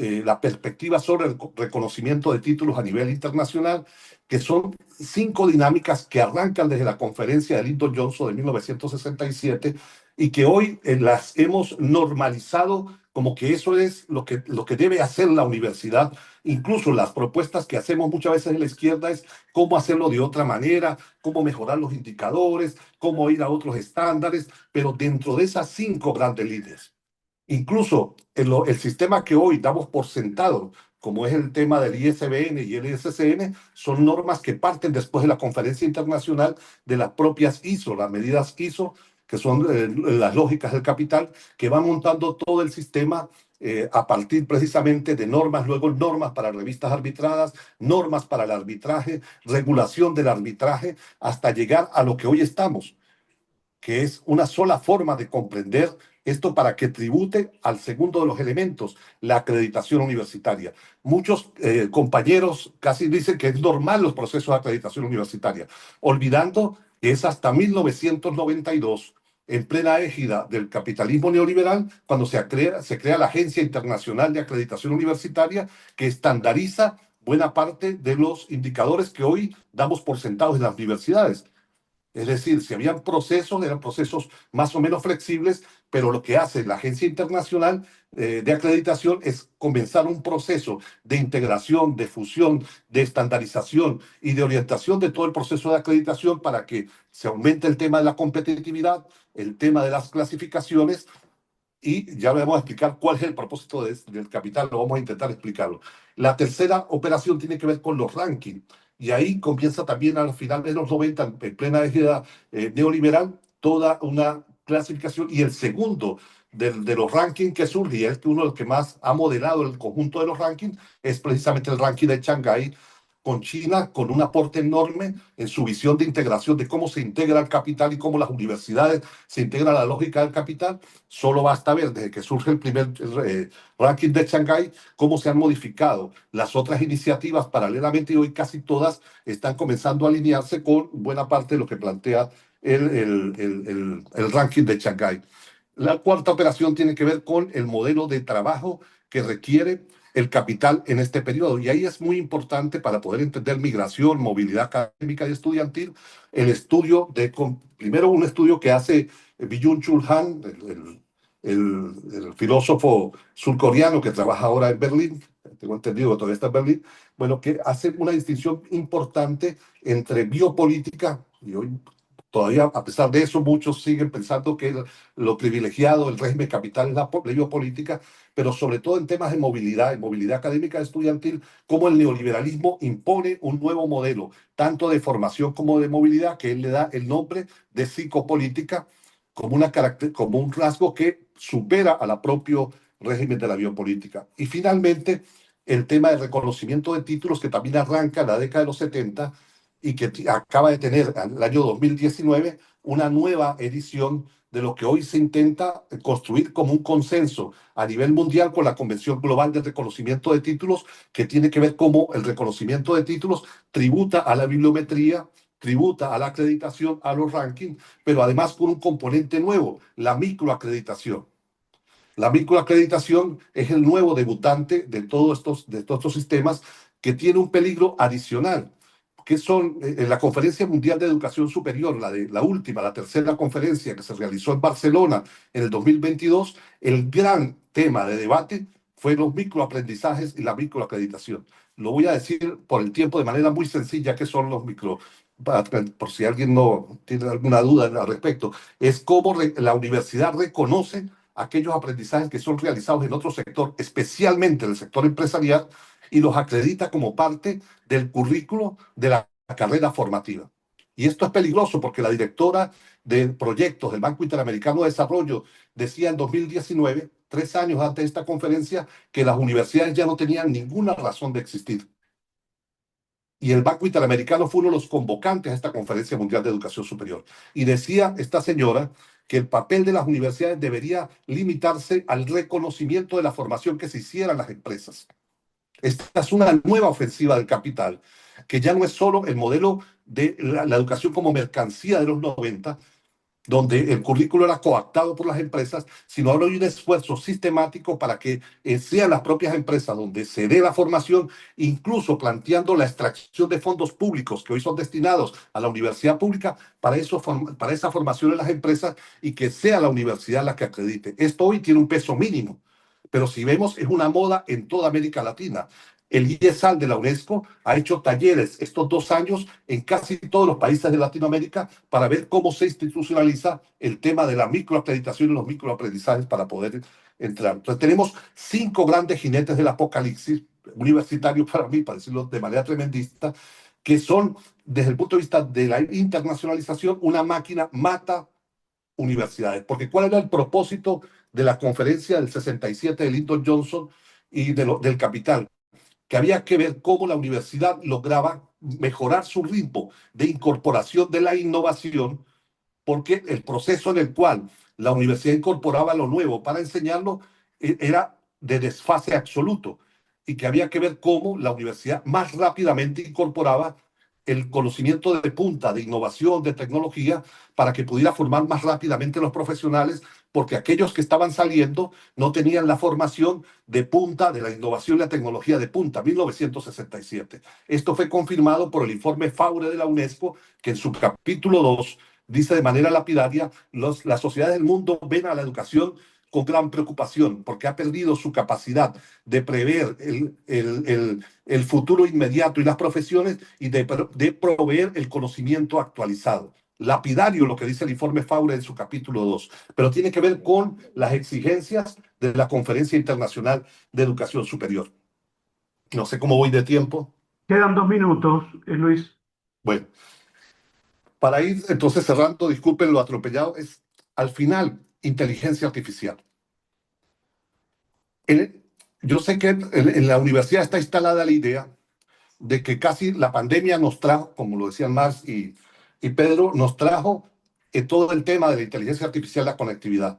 perspectiva sobre el reconocimiento de títulos a nivel internacional, que son 5 dinámicas que arrancan desde la conferencia de Lyndon Johnson de 1967 y que hoy las hemos normalizado como que eso es lo que debe hacer la universidad. Incluso las propuestas que hacemos muchas veces en la izquierda es cómo hacerlo de otra manera, cómo mejorar los indicadores, cómo ir a otros estándares, pero dentro de esas 5 grandes líneas. Incluso el sistema que hoy damos por sentado, como es el tema del ISBN y el ISSN, son normas que parten después de la conferencia internacional de las propias ISO, las medidas ISO, que son las lógicas del capital, que van montando todo el sistema a partir precisamente de normas, luego normas para revistas arbitradas, normas para el arbitraje, regulación del arbitraje, hasta llegar a lo que hoy estamos, que es una sola forma de comprender esto para que tribute al segundo de los elementos, la acreditación universitaria. Muchos compañeros casi dicen que es normal los procesos de acreditación universitaria, olvidando que es hasta 1992, en plena égida del capitalismo neoliberal, cuando se crea la Agencia Internacional de Acreditación Universitaria, que estandariza buena parte de los indicadores que hoy damos por sentados en las universidades. Es decir, si habían procesos, eran procesos más o menos flexibles, pero lo que hace la Agencia Internacional de Acreditación es comenzar un proceso de integración, de fusión, de estandarización y de orientación de todo el proceso de acreditación para que se aumente el tema de la competitividad, el tema de las clasificaciones, y ya vamos a explicar cuál es el propósito del capital, lo vamos a intentar explicarlo. La tercera operación tiene que ver con los rankings. Y ahí comienza también al final de los 90, en plena égida neoliberal, toda una clasificación. Y el segundo de los rankings que surge, y es uno de los que más ha modelado el conjunto de los rankings, es precisamente el ranking de Shanghái, con China, con un aporte enorme en su visión de integración, de cómo se integra el capital y cómo las universidades se integran a la lógica del capital. Solo basta ver, desde que surge el primer ranking de Shanghái, cómo se han modificado las otras iniciativas paralelamente, y hoy casi todas están comenzando a alinearse con buena parte de lo que plantea el ranking de Shanghái. La cuarta operación tiene que ver con el modelo de trabajo que requiere el capital en este periodo. Y ahí es muy importante, para poder entender migración, movilidad académica y estudiantil, el estudio primero un estudio que hace Byung-Chul Han, el filósofo surcoreano que trabaja ahora en Berlín, tengo entendido que todavía está en Berlín, bueno, que hace una distinción importante entre biopolítica, y hoy todavía, a pesar de eso, muchos siguen pensando que lo privilegiado del régimen capital es la biopolítica, pero sobre todo en temas de movilidad, en movilidad académica estudiantil, cómo el neoliberalismo impone un nuevo modelo, tanto de formación como de movilidad, que él le da el nombre de psicopolítica, como un rasgo que supera al propio régimen de la biopolítica. Y finalmente, el tema del reconocimiento de títulos, que también arranca en la década de los 70 y que acaba de tener en el año 2019 una nueva edición de lo que hoy se intenta construir como un consenso a nivel mundial con la Convención Global del Reconocimiento de Títulos, que tiene que ver cómo el reconocimiento de títulos tributa a la bibliometría, tributa a la acreditación, a los rankings, pero además con un componente nuevo, la microacreditación. La microacreditación es el nuevo debutante de todos estos sistemas, que tiene un peligro adicional, que son en la Conferencia Mundial de Educación Superior, la última, la tercera conferencia que se realizó en Barcelona en el 2022, el gran tema de debate fue los microaprendizajes y la microacreditación. Lo voy a decir por el tiempo de manera muy sencilla qué son los micro, por si alguien no tiene alguna duda al respecto. Es cómo la universidad reconoce aquellos aprendizajes que son realizados en otro sector, especialmente en el sector empresarial, y los acredita como parte del currículo de la carrera formativa. Y esto es peligroso porque la directora de proyectos del Banco Interamericano de Desarrollo decía en 2019, 3 años antes de esta conferencia, que las universidades ya no tenían ninguna razón de existir. Y el Banco Interamericano fue uno de los convocantes a esta Conferencia Mundial de Educación Superior. Y decía esta señora que el papel de las universidades debería limitarse al reconocimiento de la formación que se hiciera en las empresas. Esta es una nueva ofensiva del capital, que ya no es solo el modelo de la educación como mercancía de los 90, donde el currículo era coaptado por las empresas, sino ahora hay un esfuerzo sistemático para que sean las propias empresas donde se dé la formación, incluso planteando la extracción de fondos públicos que hoy son destinados a la universidad pública para esa formación en las empresas, y que sea la universidad la que acredite. Esto hoy tiene un peso mínimo, pero si vemos es una moda en toda América Latina. El IESAL de la UNESCO ha hecho talleres estos 2 años en casi todos los países de Latinoamérica para ver cómo se institucionaliza el tema de la microacreditación y los microaprendizajes para poder entrar. Entonces tenemos 5 grandes jinetes del apocalipsis universitario, para mí, para decirlo de manera tremendista, que son, desde el punto de vista de la internacionalización, una máquina mata universidades. Porque ¿cuál era el propósito de la conferencia del 67 de Lyndon Johnson y del Capital? Que había que ver cómo la universidad lograba mejorar su ritmo de incorporación de la innovación, porque el proceso en el cual la universidad incorporaba lo nuevo para enseñarlo era de desfase absoluto, y que había que ver cómo la universidad más rápidamente incorporaba el conocimiento de punta, de innovación, de tecnología, para que pudiera formar más rápidamente los profesionales, porque aquellos que estaban saliendo no tenían la formación de punta, de la innovación y la tecnología de punta, 1967. Esto fue confirmado por el informe Faure de la UNESCO, que en su capítulo 2 dice de manera lapidaria: las sociedades del mundo ven a la educación con gran preocupación, porque ha perdido su capacidad de prever el futuro inmediato y las profesiones, y de proveer el conocimiento actualizado. Lapidario lo que dice el informe Faure en su capítulo 2, pero tiene que ver con las exigencias de la Conferencia Internacional de Educación Superior. No sé cómo voy de tiempo. Quedan 2 minutos, Luis. Bueno, para ir entonces cerrando, disculpen lo atropellado, es al final inteligencia artificial. Yo sé que en la universidad está instalada la idea de que casi la pandemia nos trajo, como lo decían Marx y Pedro, nos trajo todo el tema de la inteligencia artificial, la conectividad.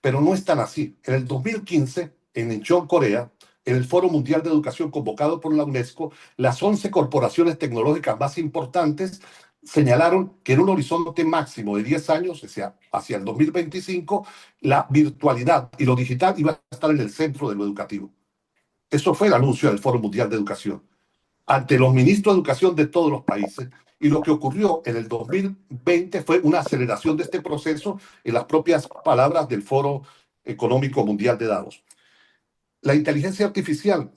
Pero no es tan así. En el 2015, en Incheon, Corea, en el Foro Mundial de Educación convocado por la UNESCO, las 11 corporaciones tecnológicas más importantes señalaron que en un horizonte máximo de 10 años, o sea, hacia el 2025, la virtualidad y lo digital iba a estar en el centro de lo educativo. Eso fue el anuncio del Foro Mundial de Educación ante los ministros de educación de todos los países. Y lo que ocurrió en el 2020 fue una aceleración de este proceso, en las propias palabras del Foro Económico Mundial de Davos. La inteligencia artificial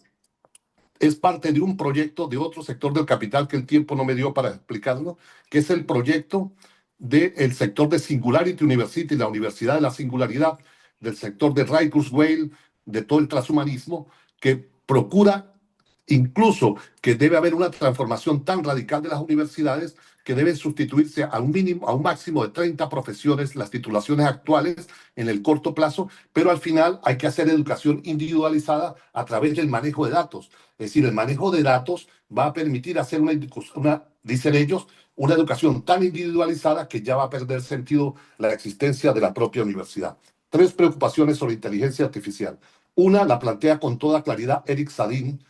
es parte de un proyecto de otro sector del capital que el tiempo no me dio para explicarlo, que es el proyecto del sector de Singularity University, la Universidad de la Singularidad, del sector de Ray Kurzweil, de todo el transhumanismo, que procura incluso que debe haber una transformación tan radical de las universidades que deben sustituirse a un mínimo, a un máximo de 30 profesiones, las titulaciones actuales en el corto plazo, pero al final hay que hacer educación individualizada a través del manejo de datos. Es decir, el manejo de datos va a permitir hacer dicen ellos, una educación tan individualizada que ya va a perder sentido la existencia de la propia universidad. Tres preocupaciones sobre inteligencia artificial. Una la plantea con toda claridad Eric Sadin,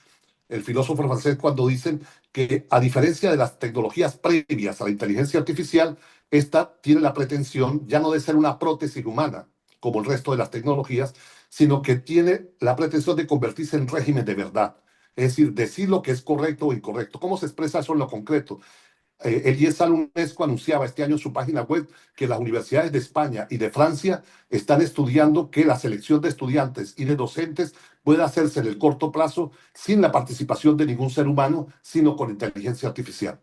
el filósofo francés, cuando dicen que a diferencia de las tecnologías previas a la inteligencia artificial, esta tiene la pretensión ya no de ser una prótesis humana, como el resto de las tecnologías, sino que tiene la pretensión de convertirse en régimen de verdad. Es decir lo que es correcto o incorrecto. ¿Cómo se expresa eso en lo concreto? El IESAL UNESCO anunciaba este año en su página web que las universidades de España y de Francia están estudiando que la selección de estudiantes y de docentes pueda hacerse en el corto plazo sin la participación de ningún ser humano, sino con inteligencia artificial.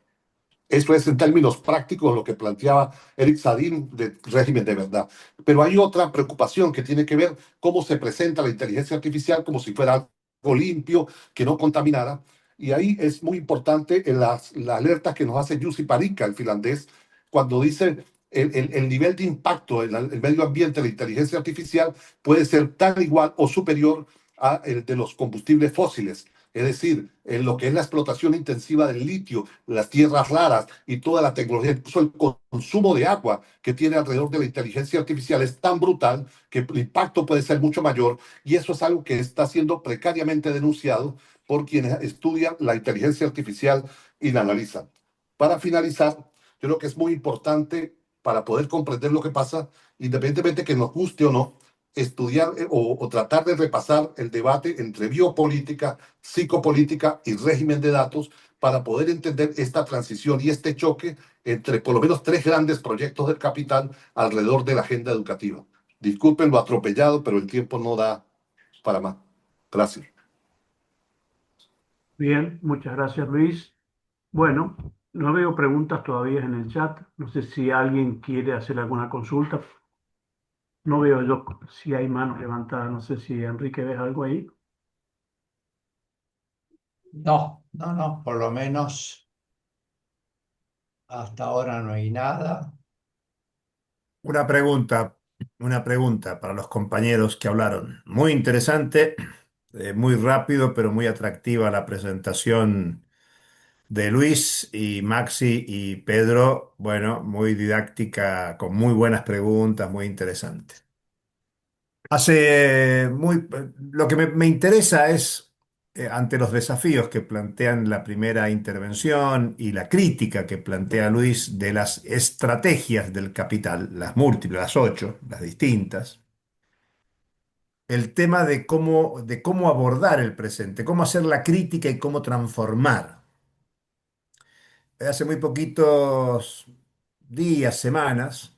Eso es en términos prácticos lo que planteaba Eric Sadin de régimen de verdad. Pero hay otra preocupación que tiene que ver cómo se presenta la inteligencia artificial como si fuera algo limpio, que no contaminara. Y ahí es muy importante la alerta que nos hace Jussi Parikka, el finlandés, cuando dice el nivel de impacto en el medio ambiente de la inteligencia artificial puede ser tan igual o superior a el de los combustibles fósiles. Es decir, en lo que es la explotación intensiva del litio, las tierras raras y toda la tecnología, incluso el consumo de agua que tiene alrededor de la inteligencia artificial es tan brutal que el impacto puede ser mucho mayor, y eso es algo que está siendo precariamente denunciado por quienes estudian la inteligencia artificial y la analizan. Para finalizar, yo creo que es muy importante para poder comprender lo que pasa, independientemente que nos guste o no, estudiar o tratar de repasar el debate entre biopolítica, psicopolítica y régimen de datos para poder entender esta transición y este choque entre por lo menos tres grandes proyectos del capital alrededor de la agenda educativa. Disculpen lo atropellado, pero el tiempo no da para más. Gracias. Bien, muchas gracias, Luis. Bueno, no veo preguntas todavía en el chat. No sé si alguien quiere hacer alguna consulta. No veo yo si hay manos levantadas. No sé si Enrique ves algo ahí. No, no, no, por lo menos hasta ahora no hay nada. Una pregunta, una pregunta para los compañeros que hablaron. Muy interesante, muy rápido, pero muy atractiva la presentación de Luis y Maxi y Pedro. Bueno, muy didáctica, con muy buenas preguntas, muy interesante. Lo que me interesa es, ante los desafíos que plantean la primera intervención y la crítica que plantea Luis de las estrategias del capital, las múltiples, las ocho, las distintas, el tema de cómo abordar el presente, cómo hacer la crítica y cómo transformar. Hace muy poquitos días, semanas,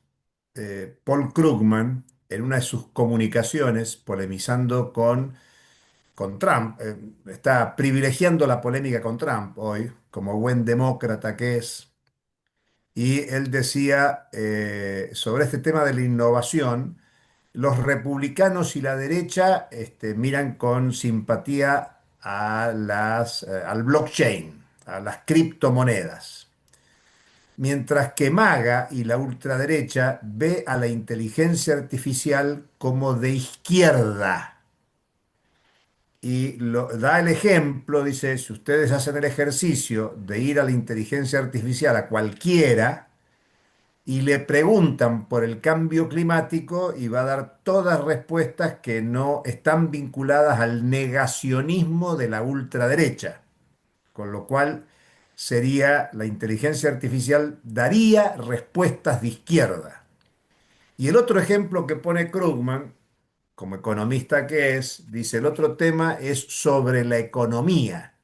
Paul Krugman, en una de sus comunicaciones, polemizando con Trump, está privilegiando la polémica con Trump hoy, como buen demócrata que es, y él decía sobre este tema de la innovación, los republicanos y la derecha miran con simpatía al blockchain, a las criptomonedas. Mientras que MAGA y la ultraderecha ve a la inteligencia artificial como de izquierda. Y da el ejemplo, dice, si ustedes hacen el ejercicio de ir a la inteligencia artificial a cualquiera y le preguntan por el cambio climático y va a dar todas respuestas que no están vinculadas al negacionismo de la ultraderecha, con lo cual sería la inteligencia artificial daría respuestas de izquierda. Y el otro ejemplo que pone Krugman, como economista que es, dice, el otro tema es sobre la economía,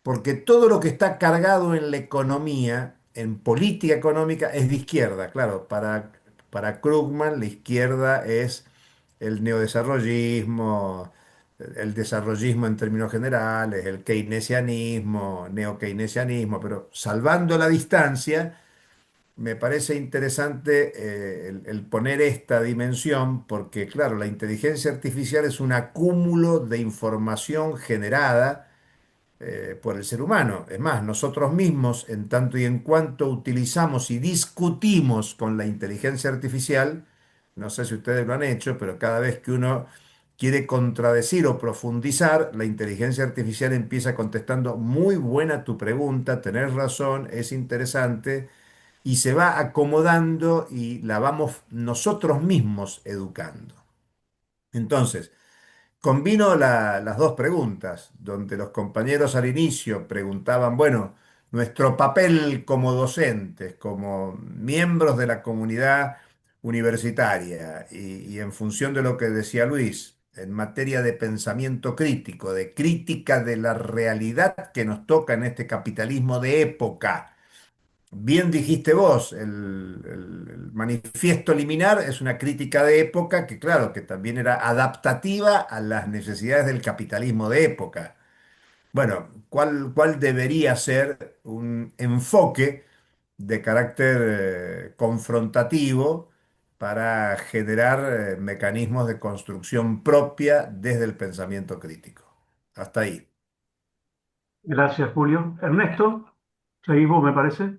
porque todo lo que está cargado en la economía, en política económica, es de izquierda. Claro, para Krugman la izquierda es el neodesarrollismo, el desarrollismo en términos generales, el keynesianismo, neokeynesianismo, pero salvando la distancia, me parece interesante el poner esta dimensión porque, claro, la inteligencia artificial es un acúmulo de información generada por el ser humano. Es más, nosotros mismos, en tanto y en cuanto utilizamos y discutimos con la inteligencia artificial, no sé si ustedes lo han hecho, pero cada vez que uno quiere contradecir o profundizar, la inteligencia artificial empieza contestando: muy buena tu pregunta, tenés razón, es interesante, y se va acomodando y la vamos nosotros mismos educando. Entonces, combino las dos preguntas, donde los compañeros al inicio preguntaban, bueno, nuestro papel como docentes, como miembros de la comunidad universitaria, y en función de lo que decía Luis, en materia de pensamiento crítico, de crítica de la realidad que nos toca en este capitalismo de época. Bien dijiste vos, el manifiesto liminar es una crítica de época que, claro, que también era adaptativa a las necesidades del capitalismo de época. Bueno, ¿cuál debería ser un enfoque de carácter confrontativo para generar mecanismos de construcción propia desde el pensamiento crítico? Hasta ahí. Gracias, Julio. Ernesto, seguimos, me parece.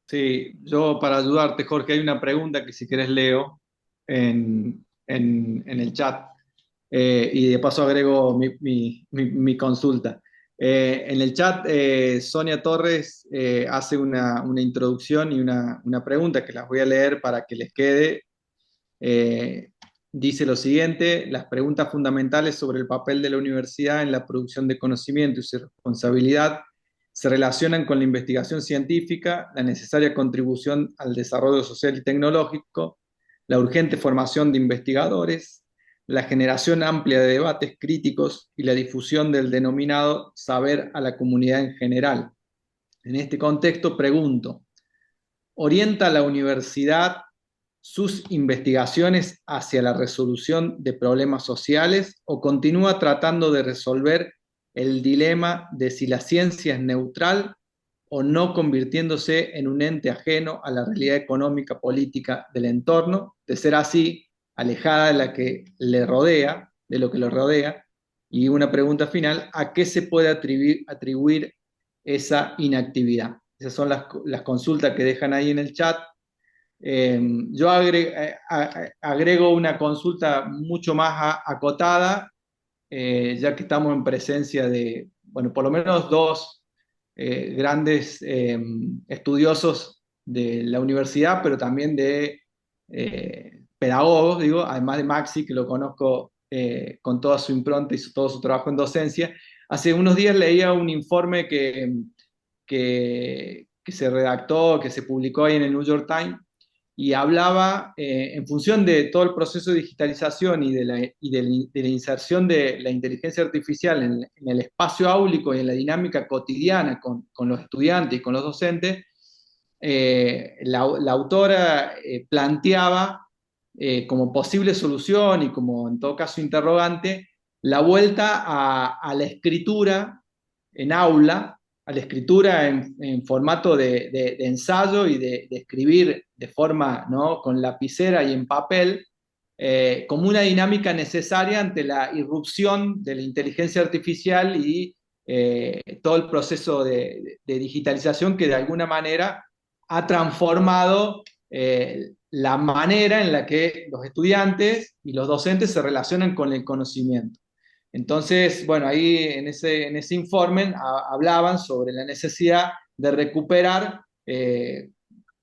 Sí, yo para ayudarte, Jorge, hay una pregunta que si querés leo en el chat. Y de paso agrego mi consulta. En el chat, Sonia Torres hace una introducción y una pregunta que las voy a leer para que les quede. Eh, Dice lo siguiente: las preguntas fundamentales sobre el papel de la universidad en la producción de conocimiento y su responsabilidad se relacionan con la investigación científica, la necesaria contribución al desarrollo social y tecnológico, la urgente formación de investigadores, la generación amplia de debates críticos y la difusión del denominado saber a la comunidad en general. En este contexto, pregunto: ¿orienta la universidad sus investigaciones hacia la resolución de problemas sociales o continúa tratando de resolver el dilema de si la ciencia es neutral o no, convirtiéndose en un ente ajeno a la realidad económica política del entorno? De ser así, alejada de la que le rodea, de lo que lo rodea. Y una pregunta final: ¿a qué se puede atribuir esa inactividad? Esas son las consultas que dejan ahí en el chat. Yo agrego una consulta mucho más acotada, ya que estamos en presencia de, bueno, por lo menos dos grandes estudiosos de la universidad, pero también de pedagogos, digo, además de Maxi, que lo conozco con toda su impronta y todo su trabajo en docencia. Hace unos días leía un informe que se redactó, que se publicó ahí en el New York Times, y hablaba, en función de todo el proceso de digitalización de la inserción de la inteligencia artificial en el espacio áulico y en la dinámica cotidiana con los estudiantes y con los docentes. La autora planteaba como posible solución y como en todo caso interrogante la vuelta a la escritura en aula, a la escritura en formato de ensayo y de escribir de forma, ¿no?, con lapicera y en papel, como una dinámica necesaria ante la irrupción de la inteligencia artificial y todo el proceso de digitalización que de alguna manera ha transformado la manera en la que los estudiantes y los docentes se relacionan con el conocimiento. Entonces, bueno, ahí en ese informe hablaban sobre la necesidad de recuperar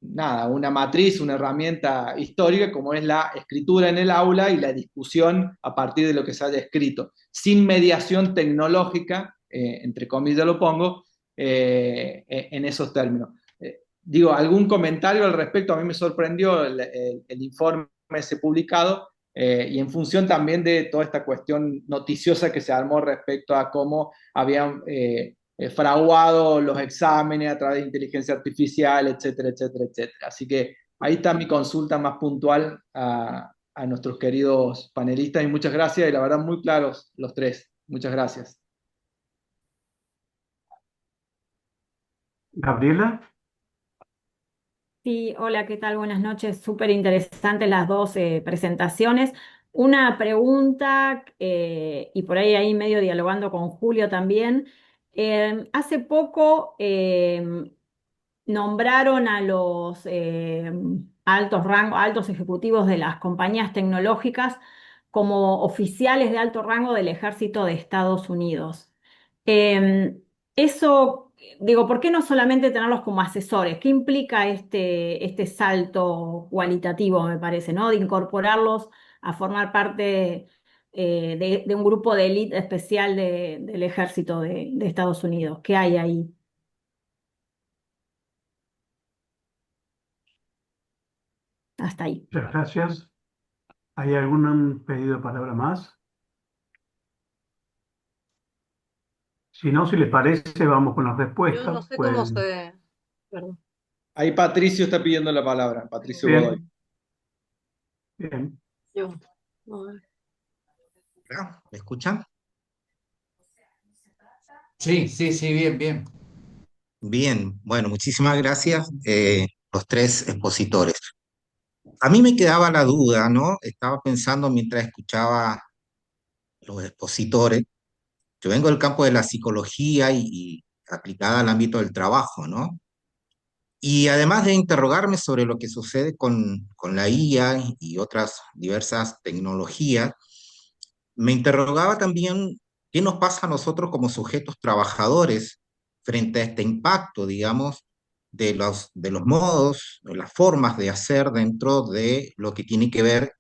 una matriz, una herramienta histórica como es la escritura en el aula y la discusión a partir de lo que se haya escrito, sin mediación tecnológica, entre comillas lo pongo, en esos términos. Digo, algún comentario al respecto. A mí me sorprendió el informe ese publicado, y en función también de toda esta cuestión noticiosa que se armó respecto a cómo habían fraguado los exámenes a través de inteligencia artificial, etcétera, etcétera, etcétera. Así que ahí está mi consulta más puntual a nuestros queridos panelistas, y muchas gracias, y la verdad muy claros los tres. Muchas gracias. Gabriela. Sí, hola, ¿qué tal? Buenas noches. Súper interesantes las dos presentaciones. Una pregunta, y por ahí medio dialogando con Julio también. Hace poco nombraron a los altos ejecutivos de las compañías tecnológicas como oficiales de alto rango del ejército de Estados Unidos. Eh, Eso, digo, ¿por qué no solamente tenerlos como asesores? ¿Qué implica este salto cualitativo, me parece, ¿no? De incorporarlos a formar parte de un grupo de élite especial del ejército de Estados Unidos. ¿Qué hay ahí? Hasta ahí. Muchas gracias. ¿Hay algún pedido de palabra más? Si no, si les parece, vamos con las Yo no respuestas. sé cómo Pueden... se... Perdón. Ahí Patricio está pidiendo la palabra, Patricio Godoy. Bien, bien. Yo. A ver. Hola, ¿me escuchan? Sí, sí, sí, bien, bien. Bien, bueno, muchísimas gracias, los tres expositores. A mí me quedaba la duda, ¿no? Estaba pensando mientras escuchaba los expositores. Yo vengo del campo de la psicología y aplicada al ámbito del trabajo, ¿no? Y además de interrogarme sobre lo que sucede con la IA y otras diversas tecnologías, me interrogaba también qué nos pasa a nosotros como sujetos trabajadores frente a este impacto, digamos, de los modos, de las formas de hacer dentro de lo que tiene que ver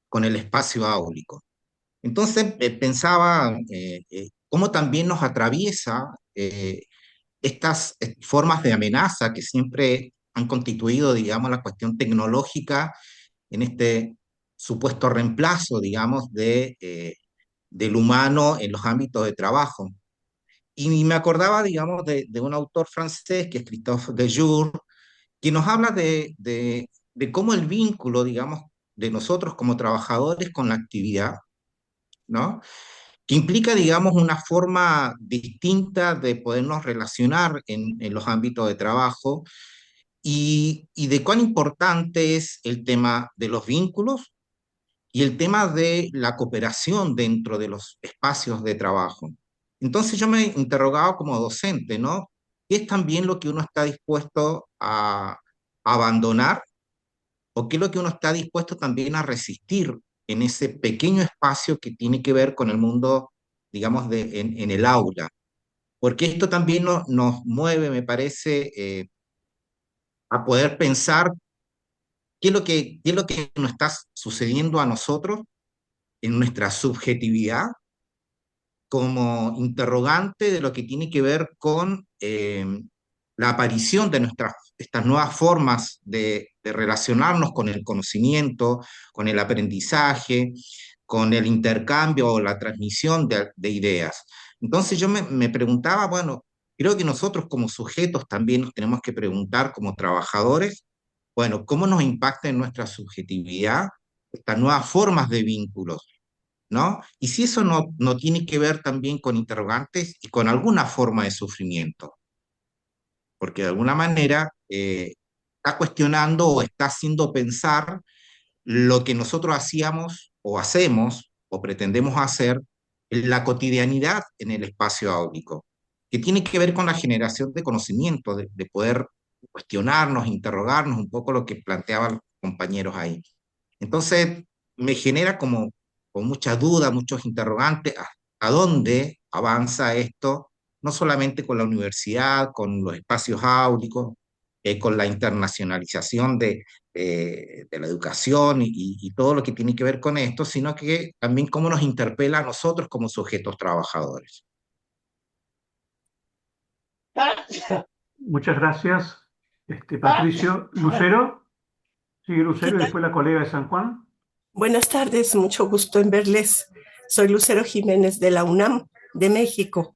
con el espacio áulico. Entonces pensaba cómo también nos atraviesa estas formas de amenaza que siempre han constituido, digamos, la cuestión tecnológica en este supuesto reemplazo, digamos, del humano en los ámbitos de trabajo. Y me acordaba, digamos, de un autor francés, que es Christophe Dejour, que nos habla de cómo el vínculo, digamos, de nosotros como trabajadores con la actividad, ¿no? Que implica, digamos, una forma distinta de podernos relacionar en los ámbitos de trabajo y de cuán importante es el tema de los vínculos y el tema de la cooperación dentro de los espacios de trabajo. Entonces yo me interrogaba como docente, ¿no? ¿Qué es también lo que uno está dispuesto a abandonar o qué es lo que uno está dispuesto también a resistir en ese pequeño espacio que tiene que ver con el mundo, digamos, en el aula? Porque esto también nos mueve, me parece, a poder pensar qué es lo que nos está sucediendo a nosotros en nuestra subjetividad como interrogante de lo que tiene que ver con la aparición de estas nuevas formas de relacionarnos con el conocimiento, con el aprendizaje, con el intercambio o la transmisión de ideas. Entonces yo me preguntaba, bueno, creo que nosotros como sujetos también nos tenemos que preguntar como trabajadores, bueno, ¿cómo nos impacta en nuestra subjetividad estas nuevas formas de vínculos? ¿No? Y si eso no tiene que ver también con interrogantes y con alguna forma de sufrimiento, porque de alguna manera está cuestionando o está haciendo pensar lo que nosotros hacíamos o hacemos o pretendemos hacer en la cotidianidad en el espacio áulico, que tiene que ver con la generación de conocimiento, de poder cuestionarnos, interrogarnos un poco lo que planteaban los compañeros ahí. Entonces, me genera como con mucha duda, muchos interrogantes, a dónde avanza esto, no solamente con la universidad, con los espacios áulicos, con la internacionalización de la educación y todo lo que tiene que ver con esto, sino que también cómo nos interpela a nosotros como sujetos trabajadores. Muchas gracias, Patricio. Lucero, sigue ¿Qué Lucero y tal? después la colega de San Juan. Buenas tardes, mucho gusto en verles. Soy Lucero Jiménez de la UNAM de México.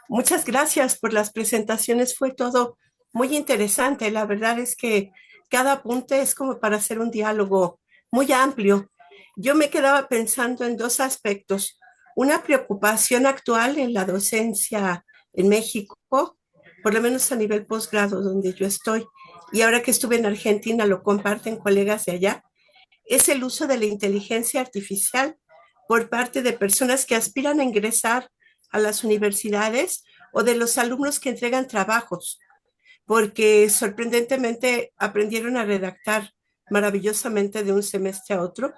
Muchas gracias por las presentaciones, fue todo muy interesante. La verdad es que cada apunte es como para hacer un diálogo muy amplio. Yo me quedaba pensando en dos aspectos. Una preocupación actual en la docencia en México, por lo menos a nivel posgrado donde yo estoy, y ahora que estuve en Argentina lo comparten colegas de allá, es el uso de la inteligencia artificial por parte de personas que aspiran a ingresar a las universidades o de los alumnos que entregan trabajos, porque sorprendentemente aprendieron a redactar maravillosamente de un semestre a otro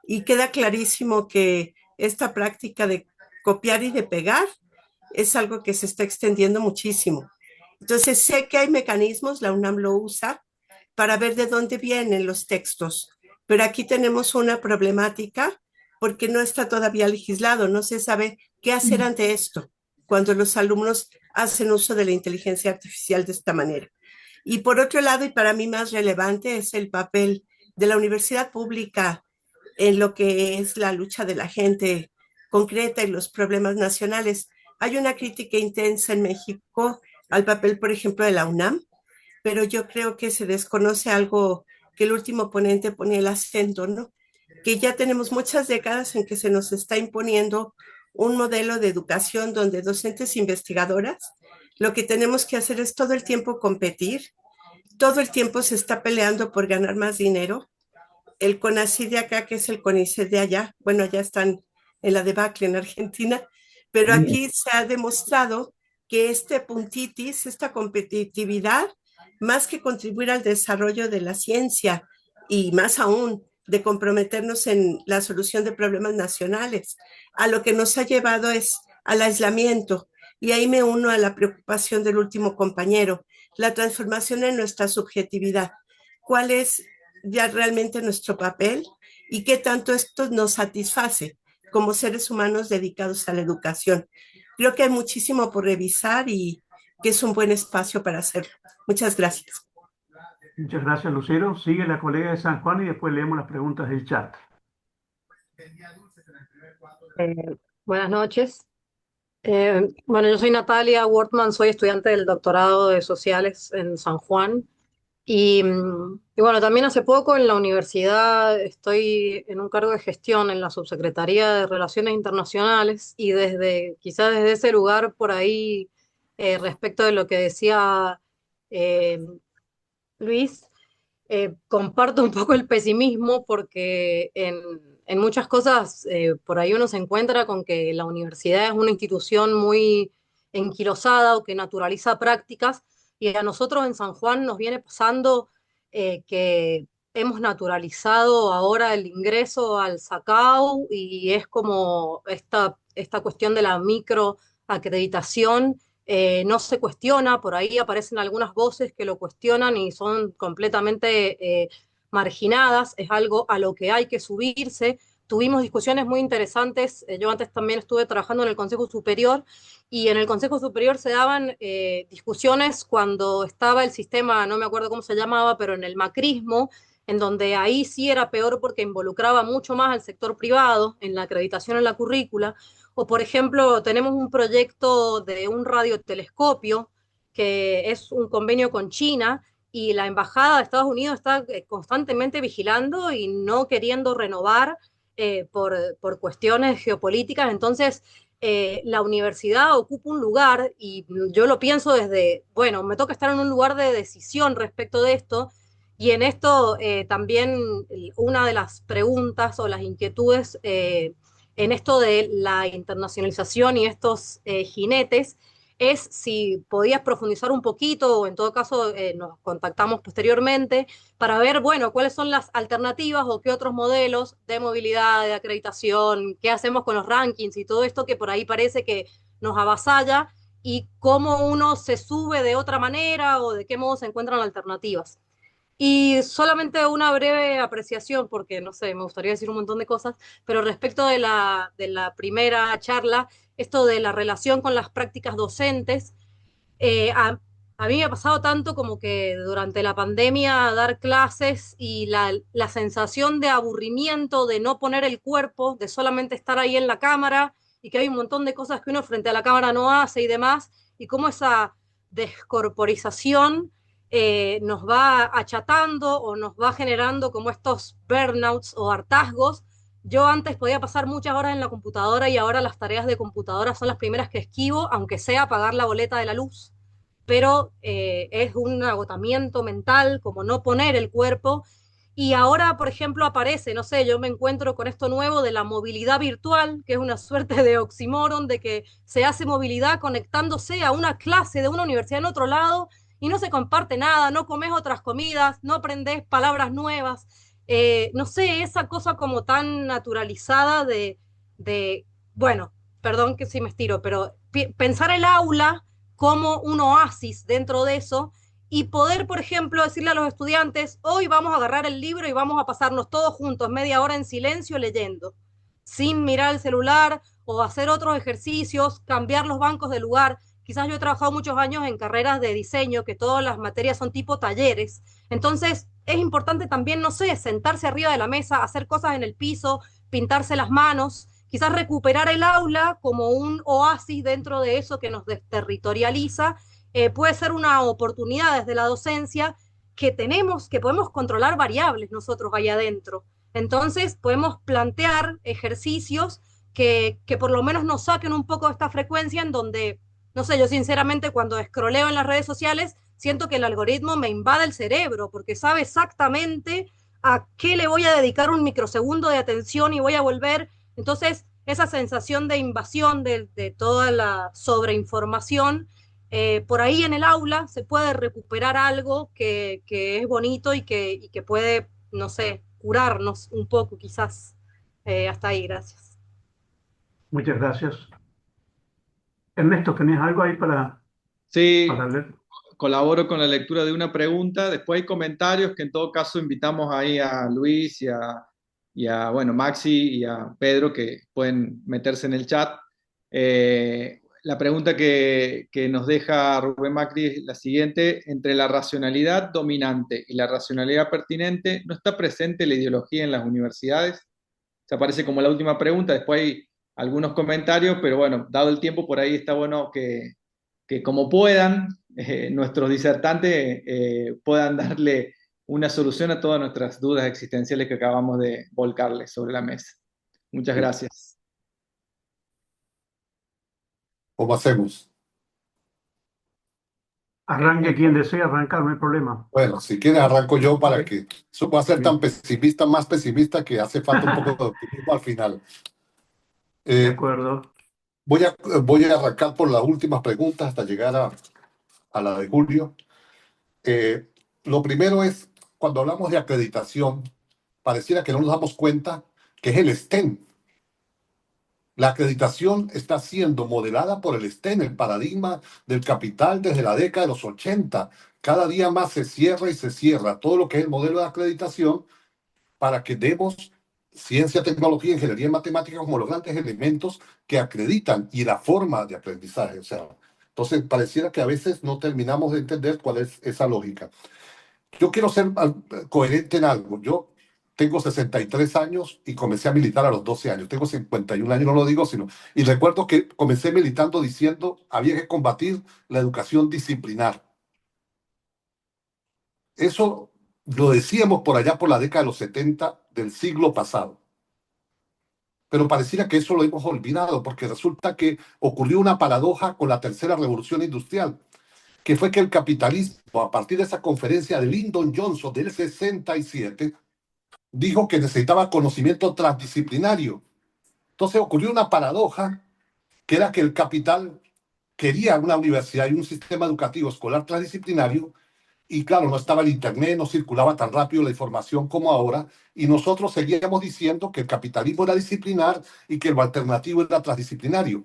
y queda clarísimo que esta práctica de copiar y de pegar es algo que se está extendiendo muchísimo. Entonces sé que hay mecanismos, la UNAM lo usa, para ver de dónde vienen los textos, pero aquí tenemos una problemática porque no está todavía legislado, no se sabe qué hacer ante esto cuando los alumnos hacen uso de la inteligencia artificial de esta manera. Y por otro lado, y para mí más relevante, es el papel de la universidad pública en lo que es la lucha de la gente concreta y los problemas nacionales. Hay una crítica intensa en México al papel, por ejemplo, de la UNAM, pero yo creo que se desconoce algo que el último ponente ponía el acento, ¿no? Que ya tenemos muchas décadas en que se nos está imponiendo un modelo de educación donde docentes e investigadoras, lo que tenemos que hacer es todo el tiempo competir, todo el tiempo se está peleando por ganar más dinero. El CONACYT de acá, que es el CONICET de allá, bueno, ya están en la debacle en Argentina, pero aquí se ha demostrado que este puntitis, esta competitividad, más que contribuir al desarrollo de la ciencia y más aún de comprometernos en la solución de problemas nacionales, a lo que nos ha llevado es al aislamiento. Y ahí me uno a la preocupación del último compañero, la transformación en nuestra subjetividad. ¿Cuál es ya realmente nuestro papel y qué tanto esto nos satisface como seres humanos dedicados a la educación? Creo que hay muchísimo por revisar y que es un buen espacio para hacerlo. Muchas gracias. Muchas gracias, Lucero. Sigue la colega de San Juan y después leemos las preguntas del chat. Buenas noches. Bueno, yo soy Natalia Wortman, soy estudiante del doctorado de Sociales en San Juan. Y bueno, también hace poco en la universidad estoy en un cargo de gestión en la Subsecretaría de Relaciones Internacionales y quizás desde ese lugar por ahí, respecto de lo que decía eh, Luis, comparto un poco el pesimismo porque en muchas cosas por ahí uno se encuentra con que la universidad es una institución muy enquilosada o que naturaliza prácticas y a nosotros en San Juan nos viene pasando que hemos naturalizado ahora el ingreso al SACAU y es como esta cuestión de la microacreditación no se cuestiona, por ahí aparecen algunas voces que lo cuestionan y son completamente marginadas, es algo a lo que hay que subirse. Tuvimos discusiones muy interesantes, yo antes también estuve trabajando en el Consejo Superior y en el Consejo Superior se daban discusiones cuando estaba el sistema, no me acuerdo cómo se llamaba, pero en el macrismo, en donde ahí sí era peor porque involucraba mucho más al sector privado en la acreditación en la currícula. O, por ejemplo, tenemos un proyecto de un radiotelescopio que es un convenio con China y la Embajada de Estados Unidos está constantemente vigilando y no queriendo renovar por cuestiones geopolíticas. Entonces, la universidad ocupa un lugar y yo lo pienso desde, bueno, me toca estar en un lugar de decisión respecto de esto y en esto también una de las preguntas o las inquietudes en esto de la internacionalización y estos jinetes, es si podías profundizar un poquito, o en todo caso nos contactamos posteriormente para ver, bueno, cuáles son las alternativas o qué otros modelos de movilidad, de acreditación, qué hacemos con los rankings y todo esto que por ahí parece que nos avasalla y cómo uno se sube de otra manera o de qué modo se encuentran alternativas. Y solamente una breve apreciación, porque no sé, me gustaría decir un montón de cosas, pero respecto de la primera charla, esto de la relación con las prácticas docentes, a mí me ha pasado tanto como que durante la pandemia dar clases y la sensación de aburrimiento, de no poner el cuerpo, de solamente estar ahí en la cámara y que hay un montón de cosas que uno frente a la cámara no hace y demás, y cómo esa descorporización nos va achatando o nos va generando como estos burnouts o hartazgos. Yo antes podía pasar muchas horas en la computadora y ahora las tareas de computadora son las primeras que esquivo, aunque sea pagar la boleta de la luz, pero es un agotamiento mental como no poner el cuerpo Y ahora, por ejemplo, aparece, no sé, yo me encuentro con esto nuevo de la movilidad virtual, que es una suerte de oxímoron, de que se hace movilidad conectándose a una clase de una universidad en otro lado y no se comparte nada, no comes otras comidas, no aprendes palabras nuevas. No sé, esa cosa como tan naturalizada de, bueno, perdón que sí me estiro, pero pensar el aula como un oasis dentro de eso y poder, por ejemplo, decirle a los estudiantes, hoy vamos a agarrar el libro y vamos a pasarnos todos juntos media hora en silencio leyendo, sin mirar el celular o hacer otros ejercicios, cambiar los bancos de lugar. Quizás yo he trabajado muchos años en carreras de diseño, que todas las materias son tipo talleres. Entonces, es importante también, no sé, sentarse arriba de la mesa, hacer cosas en el piso, pintarse las manos, quizás recuperar el aula como un oasis dentro de eso que nos desterritorializa. Puede ser una oportunidad desde la docencia que tenemos, que podemos controlar variables nosotros allá adentro. Entonces podemos plantear ejercicios que por lo menos nos saquen un poco de esta frecuencia en donde, no sé, yo sinceramente cuando escroleo en las redes sociales siento que el algoritmo me invade el cerebro porque sabe exactamente a qué le voy a dedicar un microsegundo de atención y voy a volver. Entonces, esa sensación de invasión de toda la sobreinformación, por ahí en el aula se puede recuperar algo que es bonito y que puede, no sé, curarnos un poco quizás. Hasta ahí, gracias. Muchas gracias. Ernesto, ¿tenés algo ahí Sí, para leer? colaboro con la lectura de una pregunta. Después hay comentarios que en todo caso invitamos ahí a Luis bueno, Maxi y a Pedro que pueden meterse en el chat. La pregunta que nos deja Rubén Macri es la siguiente: entre la racionalidad dominante y la racionalidad pertinente, ¿no está presente la ideología en las universidades? Se aparece como la última pregunta, después hay algunos comentarios, pero bueno, dado el tiempo, por ahí está bueno que como puedan, nuestros disertantes puedan darle una solución a todas nuestras dudas existenciales que acabamos de volcarles sobre la mesa. Muchas gracias. ¿Cómo hacemos? Arranque quien desee arrancar, no hay problema. Bueno, si quieres arranco yo para Ok. que eso pueda ser tan pesimista, más pesimista, que hace falta un poco de optimismo al final. De acuerdo. Voy a arrancar por las últimas preguntas hasta llegar a la de Julio. Lo primero es, cuando hablamos de acreditación, pareciera que no nos damos cuenta que es el STEM. La acreditación está siendo modelada por el STEM, el paradigma del capital desde la década de los 80. Cada día más se cierra y se cierra todo lo que es el modelo de acreditación para que demos ciencia, tecnología, ingeniería y matemáticas como los grandes elementos que acreditan y la forma de aprendizaje. O sea, entonces pareciera que a veces no terminamos de entender cuál es esa lógica. Yo quiero ser coherente en algo. Yo tengo 63 años y comencé a militar a los 12 años. Tengo 51 años, no lo digo, sino... Y recuerdo que comencé militando diciendo había que combatir la educación disciplinar. Eso lo decíamos por allá por la década de los 70 del siglo pasado. Pero pareciera que eso lo hemos olvidado, porque resulta que ocurrió una paradoja con la tercera revolución industrial, que fue que el capitalismo, a partir de esa conferencia de Lyndon Johnson del 67, dijo que necesitaba conocimiento transdisciplinario. Entonces ocurrió una paradoja, que era que el capital quería una universidad y un sistema educativo escolar transdisciplinario, y claro, no estaba el internet, no circulaba tan rápido la información como ahora, y nosotros seguíamos diciendo que el capitalismo era disciplinar y que lo alternativo era transdisciplinario.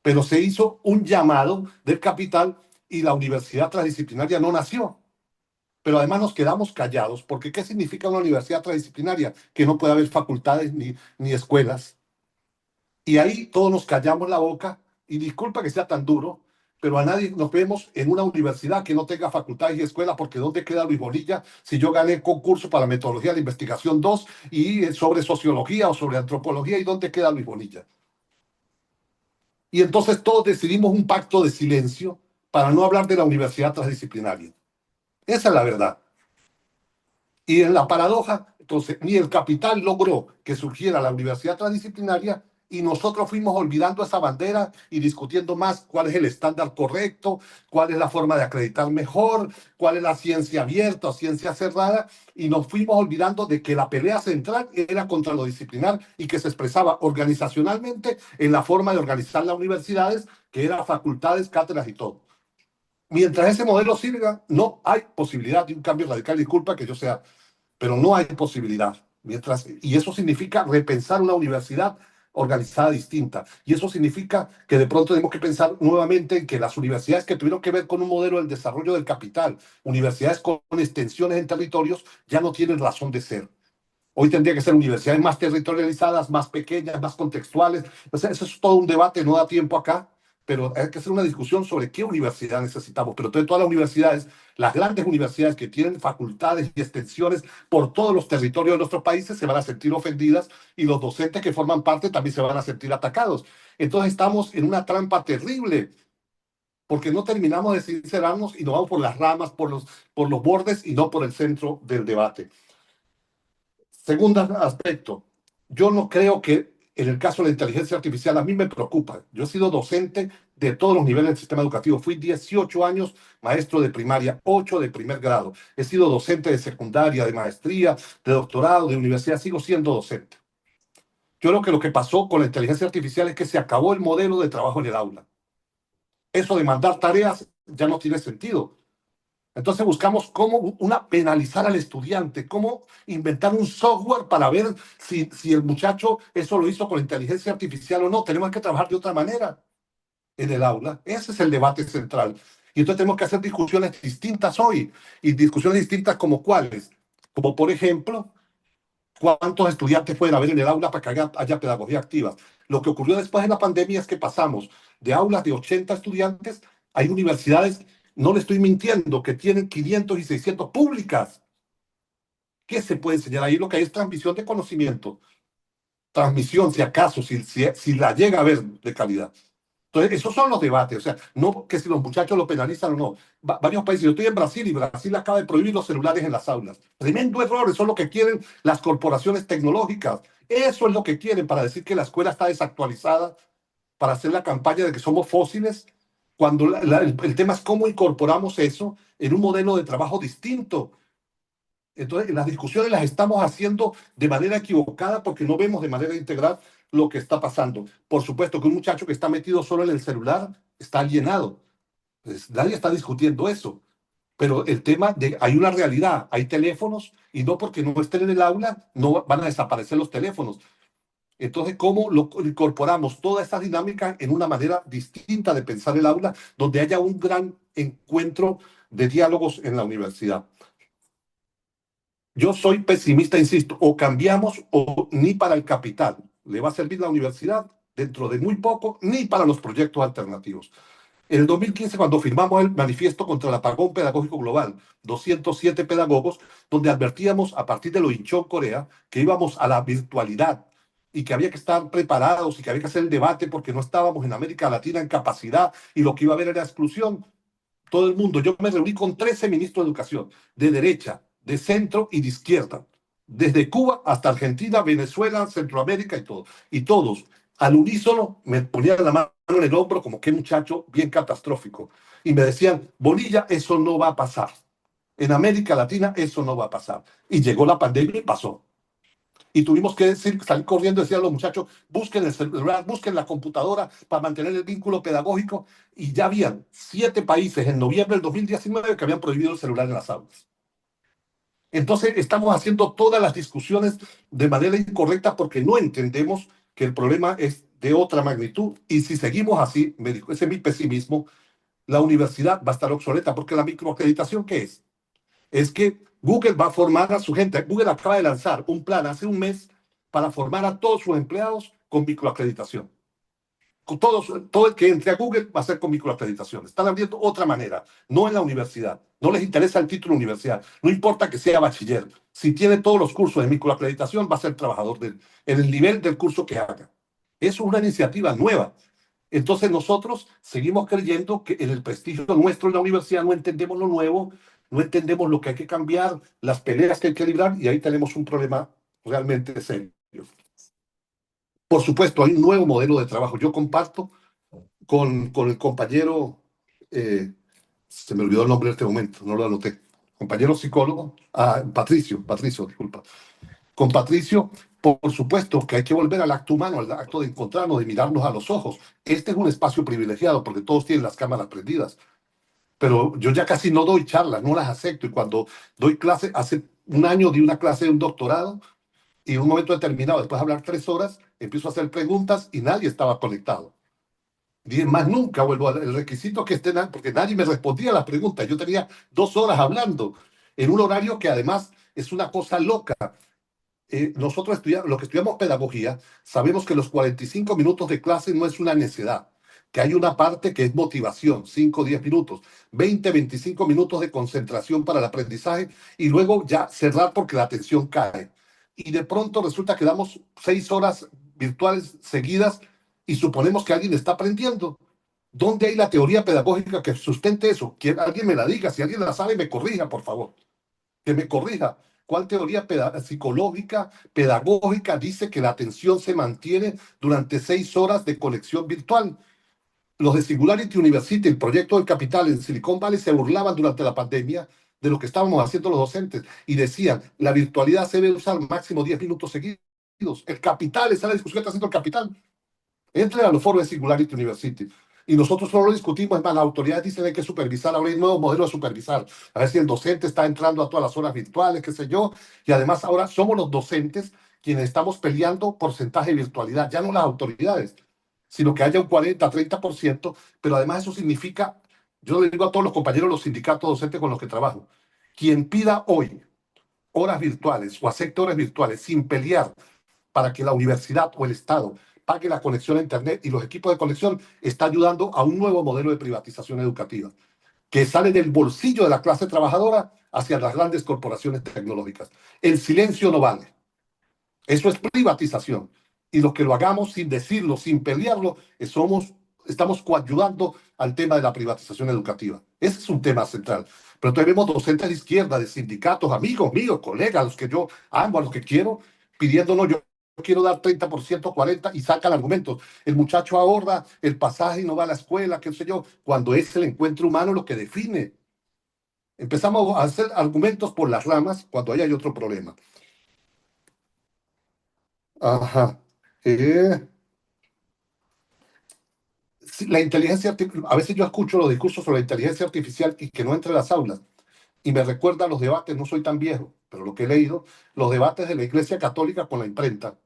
Pero se hizo un llamado del capital y la universidad transdisciplinaria no nació. Pero además nos quedamos callados, porque ¿qué significa una universidad transdisciplinaria? Que no puede haber facultades ni escuelas. Y ahí todos nos callamos la boca, y disculpa que sea tan duro, pero a nadie nos vemos en una universidad que no tenga facultades y escuelas, porque ¿dónde queda Luis Bonilla si yo gané el concurso para metodología de investigación 2 y sobre sociología o sobre antropología? ¿Y dónde queda Luis Bonilla? Y entonces todos decidimos un pacto de silencio para no hablar de la universidad transdisciplinaria. Esa es la verdad. Y en la paradoja, entonces, ni el capital logró que surgiera la universidad transdisciplinaria, y nosotros fuimos olvidando esa bandera y discutiendo más cuál es el estándar correcto, cuál es la forma de acreditar mejor, cuál es la ciencia abierta o ciencia cerrada, y nos fuimos olvidando de que la pelea central era contra lo disciplinar y que se expresaba organizacionalmente en la forma de organizar las universidades, que era facultades, cátedras y todo. Mientras ese modelo sirva, no hay posibilidad de un cambio radical. Disculpa que yo sea, pero no hay posibilidad. Y eso significa repensar una universidad organizada distinta. Y eso significa que de pronto tenemos que pensar nuevamente en que las universidades que tuvieron que ver con un modelo del desarrollo del capital, universidades con extensiones en territorios, ya no tienen razón de ser. Hoy tendría que ser universidades más territorializadas, más pequeñas, más contextuales. O sea, eso es todo un debate, no da tiempo acá, pero hay que hacer una discusión sobre qué universidad necesitamos. Pero todas las universidades, las grandes universidades que tienen facultades y extensiones por todos los territorios de nuestros países se van a sentir ofendidas y los docentes que forman parte también se van a sentir atacados. Entonces estamos en una trampa terrible porque no terminamos de sincerarnos y nos vamos por las ramas, por los bordes y no por el centro del debate. Segundo aspecto, yo no creo que en el caso de la inteligencia artificial, a mí me preocupa. Yo he sido docente de todos los niveles del sistema educativo. Fui 18 años maestro de primaria, 8 de primer grado. He sido docente de secundaria, de maestría, de doctorado, de universidad. Sigo siendo docente. Yo creo que lo que pasó con la inteligencia artificial es que se acabó el modelo de trabajo en el aula. Eso de mandar tareas ya no tiene sentido. Entonces buscamos cómo penalizar al estudiante, cómo inventar un software para ver si el muchacho eso lo hizo con inteligencia artificial o no. Tenemos que trabajar de otra manera en el aula. Ese es el debate central. Y entonces tenemos que hacer discusiones distintas hoy. Y discusiones distintas como cuáles. Como por ejemplo, cuántos estudiantes pueden haber en el aula para que haya pedagogía activa. Lo que ocurrió después de la pandemia es que pasamos de aulas de 80 estudiantes, hay universidades, no le estoy mintiendo, que tienen 500 y 600 públicas. ¿Qué se puede enseñar ahí? Lo que hay es transmisión de conocimiento. Transmisión, si acaso, si la llega a ver de calidad. Entonces, esos son los debates. O sea, no que si los muchachos lo penalizan o no. Varios países, yo estoy en Brasil y Brasil acaba de prohibir los celulares en las aulas. Tremendo error, eso es lo que quieren las corporaciones tecnológicas. Eso es lo que quieren para decir que la escuela está desactualizada, para hacer la campaña de que somos fósiles, cuando el tema es cómo incorporamos eso en un modelo de trabajo distinto. Entonces, las discusiones las estamos haciendo de manera equivocada porque no vemos de manera integral lo que está pasando. Por supuesto que un muchacho que está metido solo en el celular está alienado. Pues nadie está discutiendo eso. Pero el tema de hay una realidad, hay teléfonos y no porque no estén en el aula no van a desaparecer los teléfonos. Entonces, ¿cómo lo incorporamos toda esta dinámica en una manera distinta de pensar el aula, donde haya un gran encuentro de diálogos en la universidad? Yo soy pesimista, insisto, o cambiamos o ni para el capital le va a servir la universidad dentro de muy poco, ni para los proyectos alternativos. En el 2015, cuando firmamos el manifiesto contra el apagón pedagógico global, 207 pedagogos, donde advertíamos a partir de lo Incheon, Corea, que íbamos a la virtualidad y que había que estar preparados y que había que hacer el debate porque no estábamos en América Latina en capacidad y lo que iba a haber era exclusión. Todo el mundo, yo me reuní con 13 ministros de educación, de derecha, de centro y de izquierda, desde Cuba hasta Argentina, Venezuela, Centroamérica y todo. Y todos, al unísono, me ponían la mano en el hombro como que muchacho bien catastrófico. Y me decían, Bonilla, eso no va a pasar. En América Latina eso no va a pasar. Y llegó la pandemia y pasó. Y tuvimos que salir corriendo y decir a los muchachos, busquen el celular, busquen la computadora para mantener el vínculo pedagógico. Y ya habían 7 países en noviembre del 2019 que habían prohibido el celular en las aulas. Entonces estamos haciendo todas las discusiones de manera incorrecta porque no entendemos que el problema es de otra magnitud. Y si seguimos así, ese es mi pesimismo, la universidad va a estar obsoleta porque la microacreditación, ¿qué es? Es que Google va a formar a su gente. Google acaba de lanzar un plan hace un mes para formar a todos sus empleados con microacreditación. Todo el que entre a Google va a ser con microacreditación. Están abriendo otra manera, no en la universidad. No les interesa el título de universidad. No importa que sea bachiller. Si tiene todos los cursos de microacreditación, va a ser trabajador en el nivel del curso que haga. Eso es una iniciativa nueva. Entonces nosotros seguimos creyendo que en el prestigio nuestro en la universidad no entendemos lo nuevo, no entendemos lo que hay que cambiar, las peleas que hay que librar, y ahí tenemos un problema realmente serio. Por supuesto, hay un nuevo modelo de trabajo. Yo comparto con el compañero, se me olvidó el nombre en este momento, no lo anoté, compañero psicólogo, Patricio, disculpa. Con Patricio, por supuesto que hay que volver al acto humano, al acto de encontrarnos, de mirarnos a los ojos. Este es un espacio privilegiado porque todos tienen las cámaras prendidas, pero yo ya casi no doy charlas, no las acepto. Y cuando doy clase, hace un año di una clase de un doctorado y en un momento determinado, después de hablar 3 horas, empiezo a hacer preguntas y nadie estaba conectado. Dije, más nunca vuelvo al requisito que estén, porque nadie me respondía a las preguntas. Yo tenía 2 horas hablando en un horario que además es una cosa loca. Nosotros los que estudiamos pedagogía sabemos que los 45 minutos de clase no es una necedad, que hay una parte que es motivación, 5 o 10 minutos, 20, 25 minutos de concentración para el aprendizaje y luego ya cerrar porque la atención cae. Y de pronto resulta que damos 6 horas virtuales seguidas y suponemos que alguien está aprendiendo. ¿Dónde hay la teoría pedagógica que sustente eso? Que alguien me la diga, si alguien la sabe, me corrija, por favor. Que me corrija. ¿Cuál teoría psicológica, pedagógica dice que la atención se mantiene durante 6 horas de conexión virtual? Los de Singularity University, el proyecto del capital en Silicon Valley, se burlaban durante la pandemia de lo que estábamos haciendo los docentes y decían, la virtualidad se debe usar máximo 10 minutos seguidos. El capital, esa es la discusión que está haciendo el capital. Entren a los foros de Singularity University. Y nosotros solo lo discutimos, es más, las autoridades dicen que hay que supervisar, ahora hay un nuevo modelo de supervisar. A ver si el docente está entrando a todas las horas virtuales, qué sé yo. Y además ahora somos los docentes quienes estamos peleando porcentaje de virtualidad, ya no las autoridades, sino que haya un 40, 30%, pero además eso significa, yo le digo a todos los compañeros, los sindicatos docentes con los que trabajo, quien pida hoy horas virtuales o acepte horas virtuales sin pelear para que la universidad o el Estado pague la conexión a Internet y los equipos de conexión, está ayudando a un nuevo modelo de privatización educativa que sale del bolsillo de la clase trabajadora hacia las grandes corporaciones tecnológicas. El silencio no vale. Eso es privatización. Y los que lo hagamos sin decirlo, sin pelearlo, estamos coayudando al tema de la privatización educativa. Ese es un tema central. Pero entonces vemos docentes de izquierda, de sindicatos, amigos míos, colegas, a los que yo amo, a los que quiero, pidiéndonos, yo quiero dar 30%, 40%, y sacan argumentos. El muchacho ahorra el pasaje y no va a la escuela, qué sé yo, cuando es el encuentro humano lo que define. Empezamos a hacer argumentos por las ramas cuando ahí hay otro problema. Ajá. Sí, la inteligencia artificial, a veces yo escucho los discursos sobre la inteligencia artificial y que no entre a las aulas. Y me recuerda a los debates, no soy tan viejo, pero lo que he leído, los debates de la Iglesia Católica con la imprenta.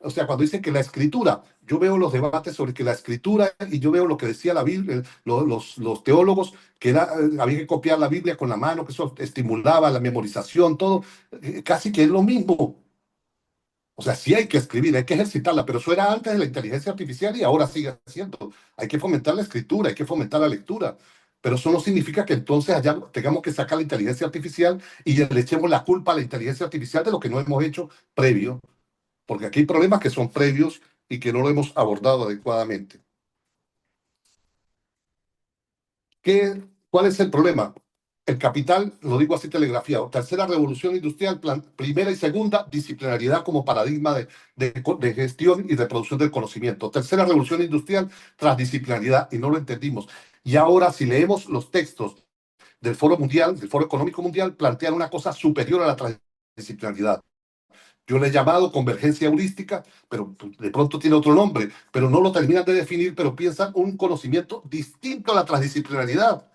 O sea, cuando dicen que la escritura, yo veo los debates sobre que la escritura, y yo veo lo que decía la Biblia, los teólogos, que había que copiar la Biblia con la mano, que eso estimulaba la memorización, todo, casi que es lo mismo. O sea, sí hay que escribir, hay que ejercitarla, pero eso era antes de la inteligencia artificial y ahora sigue siendo. Hay que fomentar la escritura, hay que fomentar la lectura. Pero eso no significa que entonces allá tengamos que sacar la inteligencia artificial y le echemos la culpa a la inteligencia artificial de lo que no hemos hecho previo. Porque aquí hay problemas que son previos y que no lo hemos abordado adecuadamente. ¿Cuál es el problema? El capital, lo digo así telegrafiado, tercera revolución industrial, primera y segunda, disciplinariedad como paradigma de gestión y de producción del conocimiento. Tercera revolución industrial, transdisciplinariedad, y no lo entendimos. Y ahora, si leemos los textos del Foro Mundial, del Foro Económico Mundial, plantean una cosa superior a la transdisciplinariedad. Yo le he llamado convergencia heurística, pero de pronto tiene otro nombre, pero no lo terminan de definir, pero piensan un conocimiento distinto a la transdisciplinariedad.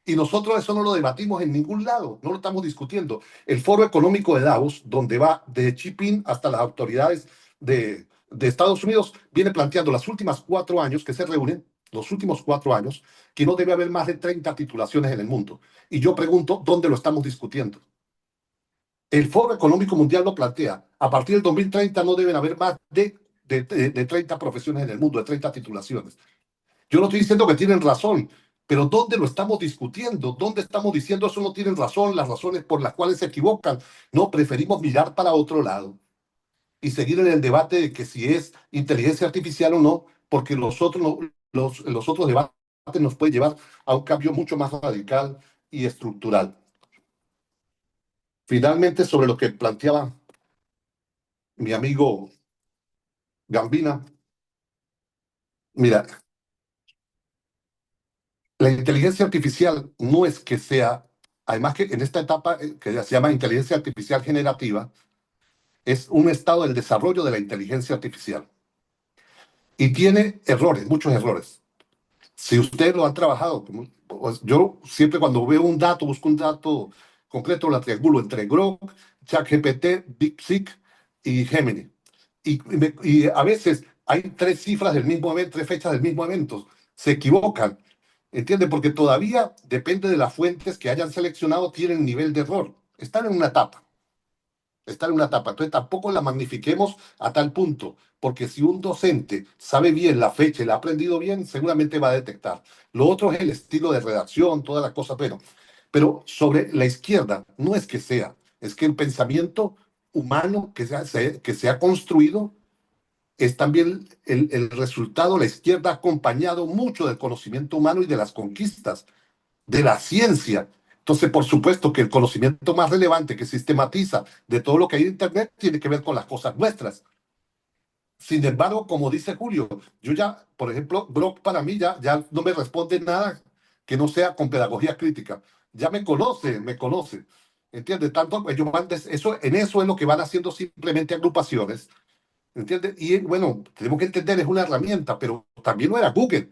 Y nosotros eso no lo debatimos en ningún lado, no lo estamos discutiendo. El Foro Económico de Davos, donde va de Xi Jinping hasta las autoridades de Estados Unidos, viene planteando los últimos 4 años que se reúnen, los últimos 4 años, que no debe haber más de 30 titulaciones en el mundo. Y yo pregunto, ¿dónde lo estamos discutiendo? El Foro Económico Mundial lo plantea. A partir del 2030 no deben haber más de 30 profesiones en el mundo, de 30 titulaciones. Yo no estoy diciendo que tienen razón, pero ¿dónde lo estamos discutiendo? ¿Dónde estamos diciendo eso no tienen razón, las razones por las cuales se equivocan? No, preferimos mirar para otro lado y seguir en el debate de que si es inteligencia artificial o no, porque los otros debates nos pueden llevar a un cambio mucho más radical y estructural. Finalmente, sobre lo que planteaba mi amigo Gambina, mira, la inteligencia artificial no es que sea, además que en esta etapa que se llama inteligencia artificial generativa, es un estado del desarrollo de la inteligencia artificial. Y tiene errores, muchos errores. Si ustedes lo han trabajado, pues yo siempre cuando veo un dato, busco un dato concreto, la triangulo entre Grok, ChatGPT, DeepSeek y Gemini. Y a veces hay tres cifras del mismo evento, tres fechas del mismo evento. Se equivocan, ¿entienden? Porque todavía depende de las fuentes que hayan seleccionado, tienen nivel de error. Están en una etapa. Están en una etapa. Entonces tampoco la magnifiquemos a tal punto, porque si un docente sabe bien la fecha y la ha aprendido bien, seguramente va a detectar. Lo otro es el estilo de redacción, todas las cosas, pero sobre la izquierda no es que sea, es que el pensamiento humano que se ha construido es también el resultado. La izquierda ha acompañado mucho del conocimiento humano y de las conquistas, de la ciencia. Entonces, por supuesto que el conocimiento más relevante que sistematiza de todo lo que hay en Internet tiene que ver con las cosas nuestras. Sin embargo, como dice Julio, yo ya, por ejemplo, Brock para mí ya no me responde nada que no sea con pedagogía crítica. Ya me conoce, me conoce. ¿Entiendes? Tanto ellos van en eso es lo que van haciendo simplemente agrupaciones. ¿Entiendes? Y bueno, tenemos que entender, es una herramienta, pero también no era Google.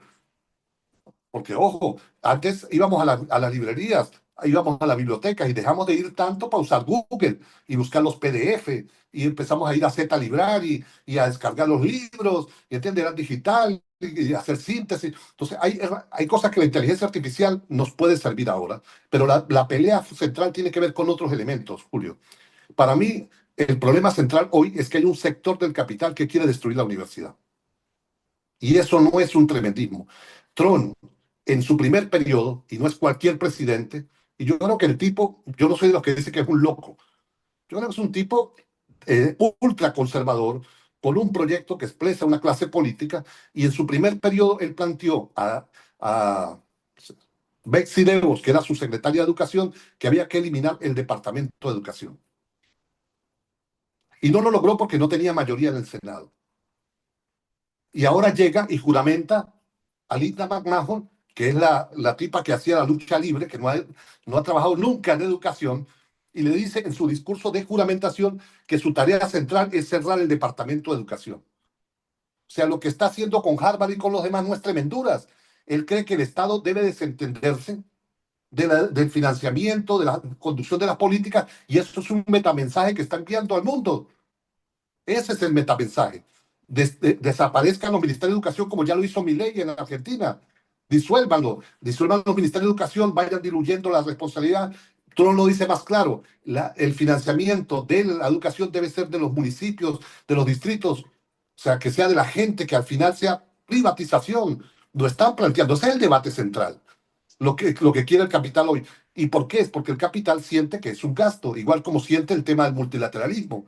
Porque, ojo, antes íbamos a las librerías, íbamos a las bibliotecas y dejamos de ir tanto para usar Google y buscar los PDF y empezamos a ir a Z Library y a descargar los libros y entender digital y hacer síntesis. Entonces, hay cosas que la inteligencia artificial nos puede servir ahora, pero la pelea central tiene que ver con otros elementos, Julio. Para mí, el problema central hoy es que hay un sector del capital que quiere destruir la universidad. Y eso no es un tremendismo. Trump, en su primer periodo, y no es cualquier presidente, y yo creo que el tipo, yo no soy de los que dice que es un loco, yo creo que es un tipo ultra conservador, con un proyecto que expresa una clase política, y en su primer periodo él planteó a Betsy DeVos, que era su secretaria de Educación, que había que eliminar el Departamento de Educación. Y no lo logró porque no tenía mayoría en el Senado. Y ahora llega y juramenta a Linda McMahon, que es la tipa que hacía la lucha libre, que no ha trabajado nunca en educación, y le dice en su discurso de juramentación que su tarea central es cerrar el Departamento de Educación. O sea, lo que está haciendo con Harvard y con los demás no es tremenduras. Él cree que el Estado debe desentenderse del financiamiento, de la conducción de las políticas, y eso es un metamensaje que está enviando al mundo. Ese es el metamensaje. Desaparezcan los ministerios de educación como ya lo hizo Milei en Argentina. Disuelvan los ministerios de educación, vayan diluyendo la responsabilidad. Trump lo dice más claro, el financiamiento de la educación debe ser de los municipios, de los distritos, o sea, que sea de la gente, que al final sea privatización. Lo están planteando, ese es el debate central, lo que quiere el capital hoy. ¿Y por qué? Es porque el capital siente que es un gasto, igual como siente el tema del multilateralismo,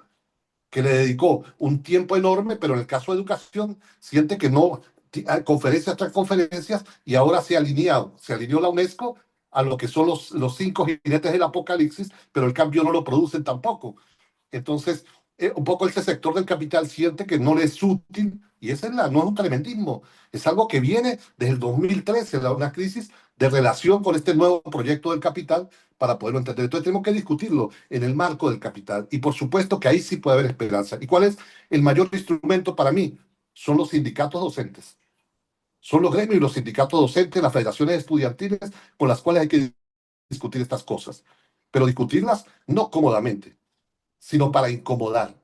que le dedicó un tiempo enorme, pero en el caso de educación siente que no, hay conferencias tras conferencias, y ahora se alineó la UNESCO a lo que son los 5 jinetes del apocalipsis, pero el cambio no lo producen tampoco. Entonces, un poco ese sector del capital siente que no le es útil, y esa no es un tremendismo, es algo que viene desde el 2013, una crisis de relación con este nuevo proyecto del capital, para poderlo entender. Entonces tenemos que discutirlo en el marco del capital, y por supuesto que ahí sí puede haber esperanza. ¿Y cuál es el mayor instrumento para mí? Son los sindicatos docentes. Son los gremios y los sindicatos docentes, las federaciones estudiantiles, con las cuales hay que discutir estas cosas. Pero discutirlas no cómodamente, sino para incomodar,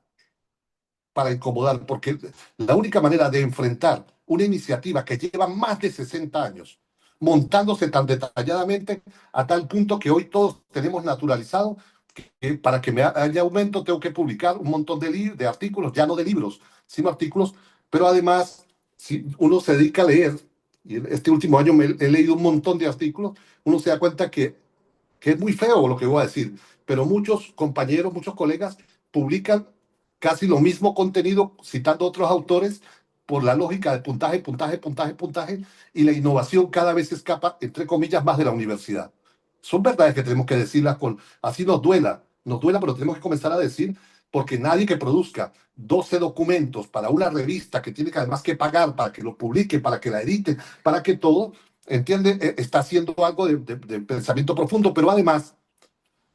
porque la única manera de enfrentar una iniciativa que lleva más de 60 años, montándose tan detalladamente a tal punto que hoy todos tenemos naturalizado que para que me haya aumento tengo que publicar un montón de artículos, ya no de libros, sino artículos, pero además, si uno se dedica a leer, y este último año he leído un montón de artículos, uno se da cuenta que es muy feo lo que voy a decir, pero muchos compañeros, muchos colegas publican casi lo mismo contenido citando otros autores por la lógica de puntaje, puntaje, puntaje, puntaje, y la innovación cada vez escapa, entre comillas, más de la universidad. Son verdades que tenemos que decirlas así nos duela, pero tenemos que comenzar a decir porque nadie que produzca 12 documentos para una revista que tiene que además que pagar para que lo publique, para que la edite, para que todo, ¿entiende? Está haciendo algo de pensamiento profundo, pero además,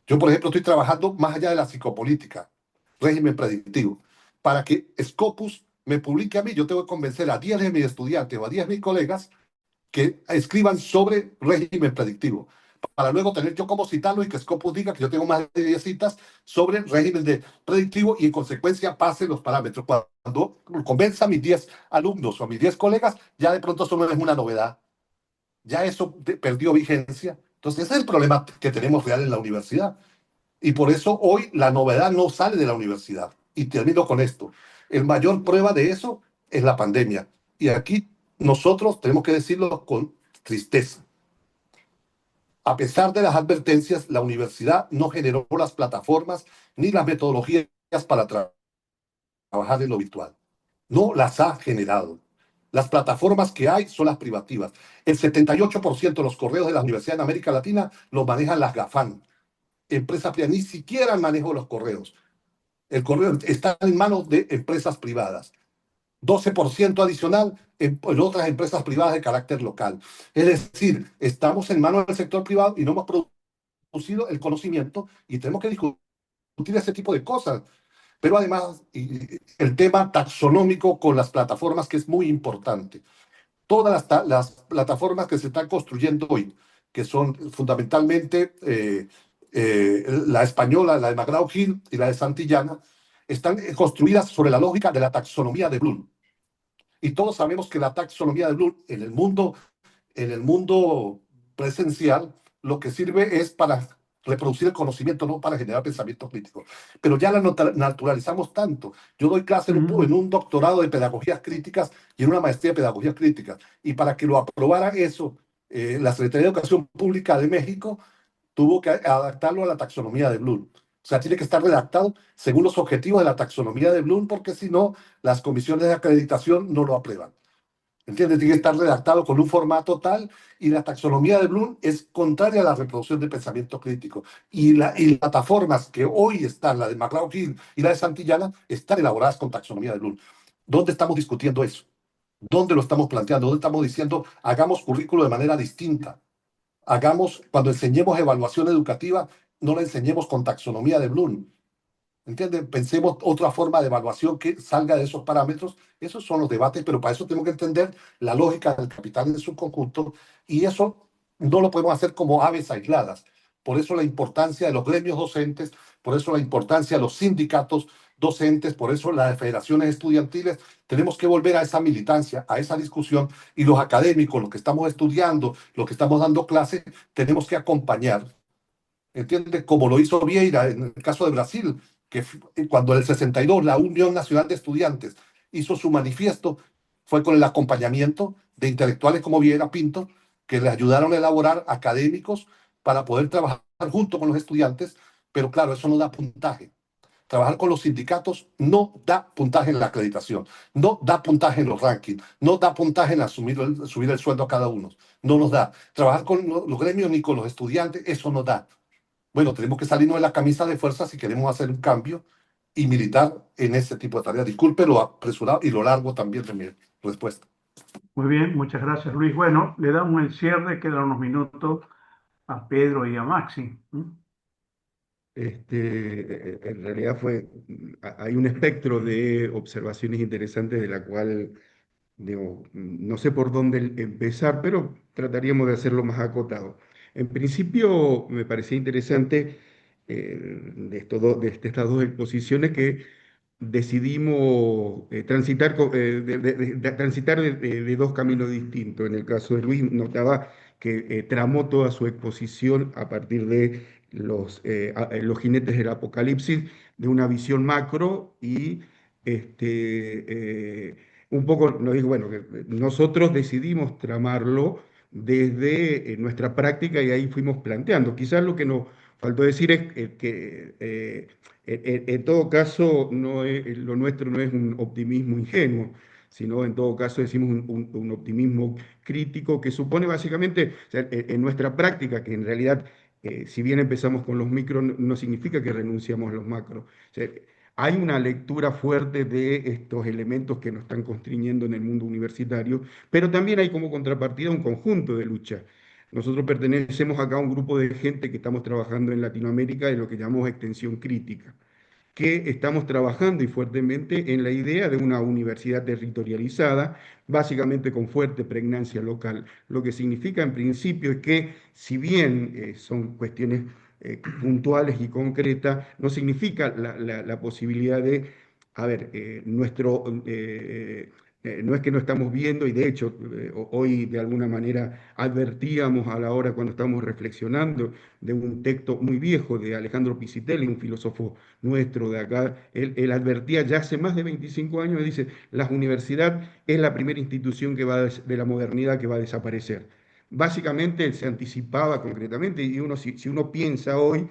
yo por ejemplo estoy trabajando más allá de la psicopolítica, régimen predictivo, para que Scopus me publique a mí. Yo tengo que convencer a 10 de mis estudiantes o a 10 de mis colegas que escriban sobre régimen predictivo, para luego tener yo como citarlo y que Scopus diga que yo tengo más de 10 citas sobre régimen predictivo y en consecuencia pase los parámetros. Cuando convenza a mis 10 alumnos o a mis 10 colegas, ya de pronto eso no es una novedad. Ya eso perdió vigencia. Entonces ese es el problema que tenemos real en la universidad. Y por eso hoy la novedad no sale de la universidad. Y termino con esto. El mayor prueba de eso es la pandemia. Y aquí nosotros tenemos que decirlo con tristeza. A pesar de las advertencias, la universidad no generó las plataformas ni las metodologías para trabajar en lo virtual. No las ha generado. Las plataformas que hay son las privativas. El 78% de los correos de la Universidad en América Latina los manejan las GAFAM. Empresas privadas, ni siquiera el manejo de los correos. El correo está en manos de empresas privadas. 12% adicional en otras empresas privadas de carácter local. Es decir, estamos en manos del sector privado y no hemos producido el conocimiento y tenemos que discutir ese tipo de cosas. Pero además, el tema taxonómico con las plataformas, que es muy importante. Todas las plataformas que se están construyendo hoy, que son fundamentalmente la española, la de McGraw-Hill y la de Santillana, están construidas sobre la lógica de la taxonomía de Bloom. Y todos sabemos que la taxonomía de Bloom en el mundo presencial lo que sirve es para reproducir el conocimiento, no para generar pensamiento crítico. Pero ya la naturalizamos tanto. Yo doy clase en un doctorado de pedagogías críticas y en una maestría de pedagogías críticas. Y para que lo aprobara eso, la Secretaría de Educación Pública de México tuvo que adaptarlo a la taxonomía de Bloom. O sea, tiene que estar redactado según los objetivos de la taxonomía de Bloom, porque si no, las comisiones de acreditación no lo aprueban. ¿Entiendes? Tiene que estar redactado con un formato tal, y la taxonomía de Bloom es contraria a la reproducción de pensamiento crítico. Y las plataformas que hoy están, la de McGraw-Hill y la de Santillana, están elaboradas con taxonomía de Bloom. ¿Dónde estamos discutiendo eso? ¿Dónde lo estamos planteando? ¿Dónde estamos diciendo, hagamos currículo de manera distinta? Cuando enseñemos evaluación educativa, no la enseñemos con taxonomía de Bloom. ¿Entienden? Pensemos otra forma de evaluación que salga de esos parámetros. Esos son los debates, pero para eso tenemos que entender la lógica del capital en su conjunto, y eso no lo podemos hacer como aves aisladas. Por eso la importancia de los gremios docentes, por eso la importancia de los sindicatos docentes, por eso las federaciones estudiantiles. Tenemos que volver a esa militancia, a esa discusión, y los académicos, los que estamos estudiando, los que estamos dando clases, tenemos que acompañar. ¿Entiende? Como lo hizo Vieira en el caso de Brasil, que cuando en el 62 la Unión Nacional de Estudiantes hizo su manifiesto, fue con el acompañamiento de intelectuales como Vieira Pinto, que le ayudaron a elaborar académicos para poder trabajar junto con los estudiantes, pero claro, eso no da puntaje. Trabajar con los sindicatos no da puntaje en la acreditación, no da puntaje en los rankings, no da puntaje en subir el sueldo a cada uno, no nos da. Trabajar con los gremios ni con los estudiantes, eso no da. Bueno, tenemos que salirnos de la camisa de fuerza si queremos hacer un cambio y militar en ese tipo de tareas. Disculpe lo apresurado y lo largo también de mi respuesta. Muy bien, muchas gracias, Luis. Bueno, le damos el cierre, quedan unos minutos a Pedro y a Maxi. En realidad hay un espectro de observaciones interesantes de la cual digo, no sé por dónde empezar, pero trataríamos de hacerlo más acotado. En principio, me parecía interesante estas dos exposiciones que decidimos transitar, transitar de dos caminos distintos. En el caso de Luis, notaba que tramó toda su exposición a partir de los jinetes del apocalipsis, de una visión macro y un poco nos dijo, bueno, que nosotros decidimos tramarlo desde nuestra práctica y ahí fuimos planteando. Quizás lo que nos faltó decir es que en todo caso lo nuestro no es un optimismo ingenuo, sino en todo caso decimos un optimismo crítico que supone básicamente, o sea, en nuestra práctica, que en realidad, si bien empezamos con los micros, no significa que renunciamos a los macros. O sea, hay una lectura fuerte de estos elementos que nos están constriñendo en el mundo universitario, pero también hay como contrapartida un conjunto de lucha. Nosotros pertenecemos acá a un grupo de gente que estamos trabajando en Latinoamérica en lo que llamamos extensión crítica, que estamos trabajando y fuertemente en la idea de una universidad territorializada, básicamente con fuerte pregnancia local. Lo que significa en principio es que si bien son cuestiones puntuales y concretas, no significa la posibilidad de, a ver, no es que no estamos viendo, y de hecho hoy de alguna manera advertíamos a la hora cuando estábamos reflexionando de un texto muy viejo de Alejandro Piscitelli, un filósofo nuestro de acá, él advertía ya hace más de 25 años, dice, la universidad es la primera institución de la modernidad que va a desaparecer. Básicamente él se anticipaba concretamente, y si uno piensa hoy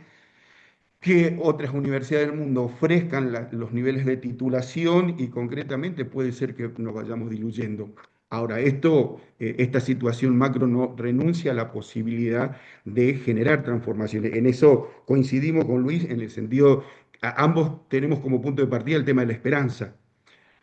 que otras universidades del mundo ofrezcan los niveles de titulación y concretamente puede ser que nos vayamos diluyendo. Ahora, esta situación macro no renuncia a la posibilidad de generar transformaciones. En eso coincidimos con Luis en el sentido, ambos tenemos como punto de partida el tema de la esperanza.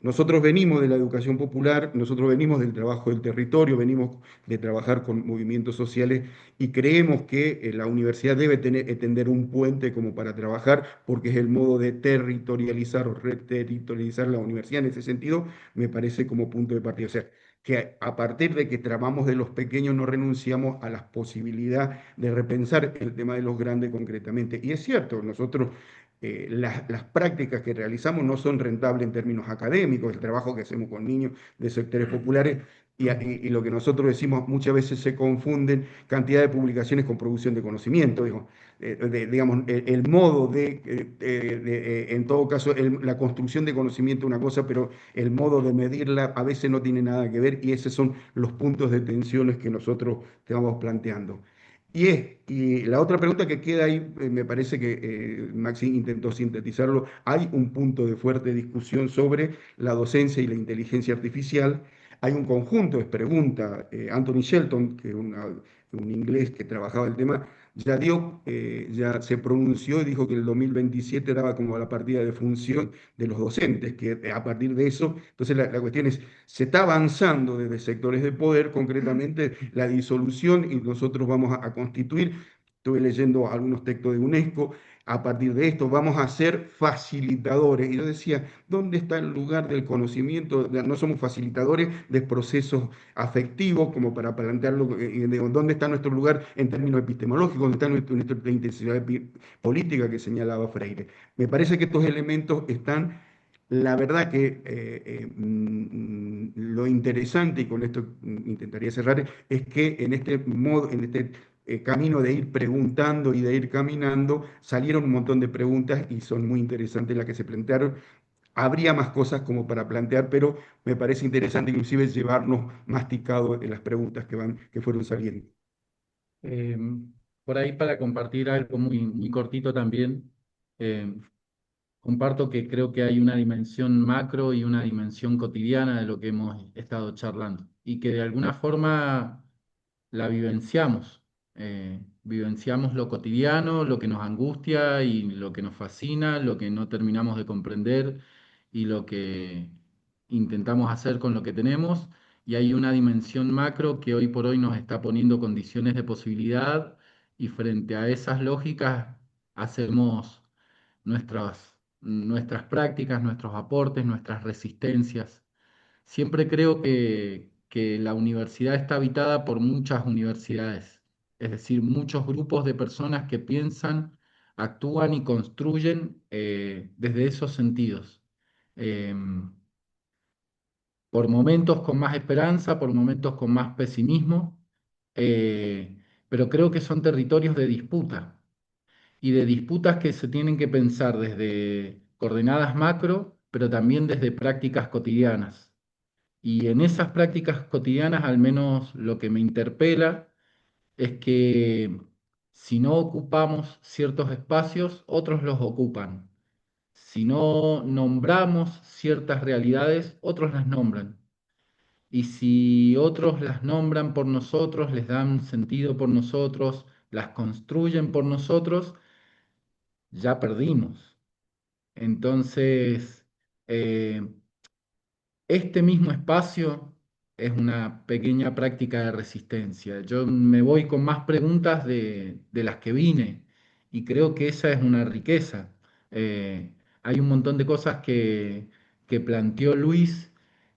Nosotros venimos de la educación popular, nosotros venimos del trabajo del territorio, venimos de trabajar con movimientos sociales y creemos que la universidad debe tender un puente como para trabajar porque es el modo de territorializar o reterritorializar la universidad. En ese sentido, me parece como punto de partida. O sea, que a partir de que tramamos de los pequeños no renunciamos a la posibilidad de repensar el tema de los grandes concretamente. Y es cierto, nosotros las prácticas que realizamos no son rentables en términos académicos, el trabajo que hacemos con niños de sectores populares y lo que nosotros decimos muchas veces se confunden cantidad de publicaciones con producción de conocimiento. Digamos, el modo en todo caso, la construcción de conocimiento es una cosa, pero el modo de medirla a veces no tiene nada que ver y esos son los puntos de tensiones que nosotros te vamos planteando. Y la otra pregunta que queda ahí, me parece que Maxi intentó sintetizarlo, hay un punto de fuerte discusión sobre la docencia y la inteligencia artificial. Hay un conjunto de preguntas. Anthony Shelton, que es un inglés que trabajaba el tema, ya se pronunció y dijo que el 2027 daba como la partida de función de los docentes, que a partir de eso, entonces la cuestión es, se está avanzando desde sectores de poder, concretamente la disolución, y nosotros vamos a constituir, estuve leyendo algunos textos de UNESCO, a partir de esto vamos a ser facilitadores. Y yo decía, ¿dónde está el lugar del conocimiento? No somos facilitadores de procesos afectivos, como para plantearlo, ¿dónde está nuestro lugar en términos epistemológicos? ¿Dónde está nuestra intensidad política que señalaba Freire? Me parece que estos elementos están. La verdad que lo interesante, y con esto intentaría cerrar, es que en este modo, en este camino de ir preguntando y de ir caminando, salieron un montón de preguntas y son muy interesantes las que se plantearon. Habría más cosas como para plantear, pero me parece interesante inclusive llevarnos masticado en las preguntas que fueron saliendo. Eh, por ahí para compartir algo muy, muy cortito también, eh, comparto que creo que hay una dimensión macro y una dimensión cotidiana de lo que hemos estado charlando y que de alguna forma la vivenciamos. Vivenciamos lo cotidiano, lo que nos angustia y lo que nos fascina, lo que no terminamos de comprender y lo que intentamos hacer con lo que tenemos. Y hay una dimensión macro que hoy por hoy nos está poniendo condiciones de posibilidad y frente a esas lógicas hacemos nuestras prácticas, nuestros aportes, nuestras resistencias. Siempre creo que la universidad está habitada por muchas universidades, es decir, muchos grupos de personas que piensan, actúan y construyen desde esos sentidos. Em, por momentos con más esperanza, por momentos con más pesimismo, eh, pero creo que son territorios de disputa y de disputas que se tienen que pensar desde coordenadas macro, pero también desde prácticas cotidianas. Y en esas prácticas cotidianas, al menos lo que me interpela es que si no ocupamos ciertos espacios, otros los ocupan. Si no nombramos ciertas realidades, otros las nombran. Y si otros las nombran por nosotros, les dan sentido por nosotros, las construyen por nosotros, ya perdimos. Entonces, eh, este mismo espacio es una pequeña práctica de resistencia. Yo me voy con más preguntas de las que vine y creo que esa es una riqueza. Hay un montón de cosas que planteó Luis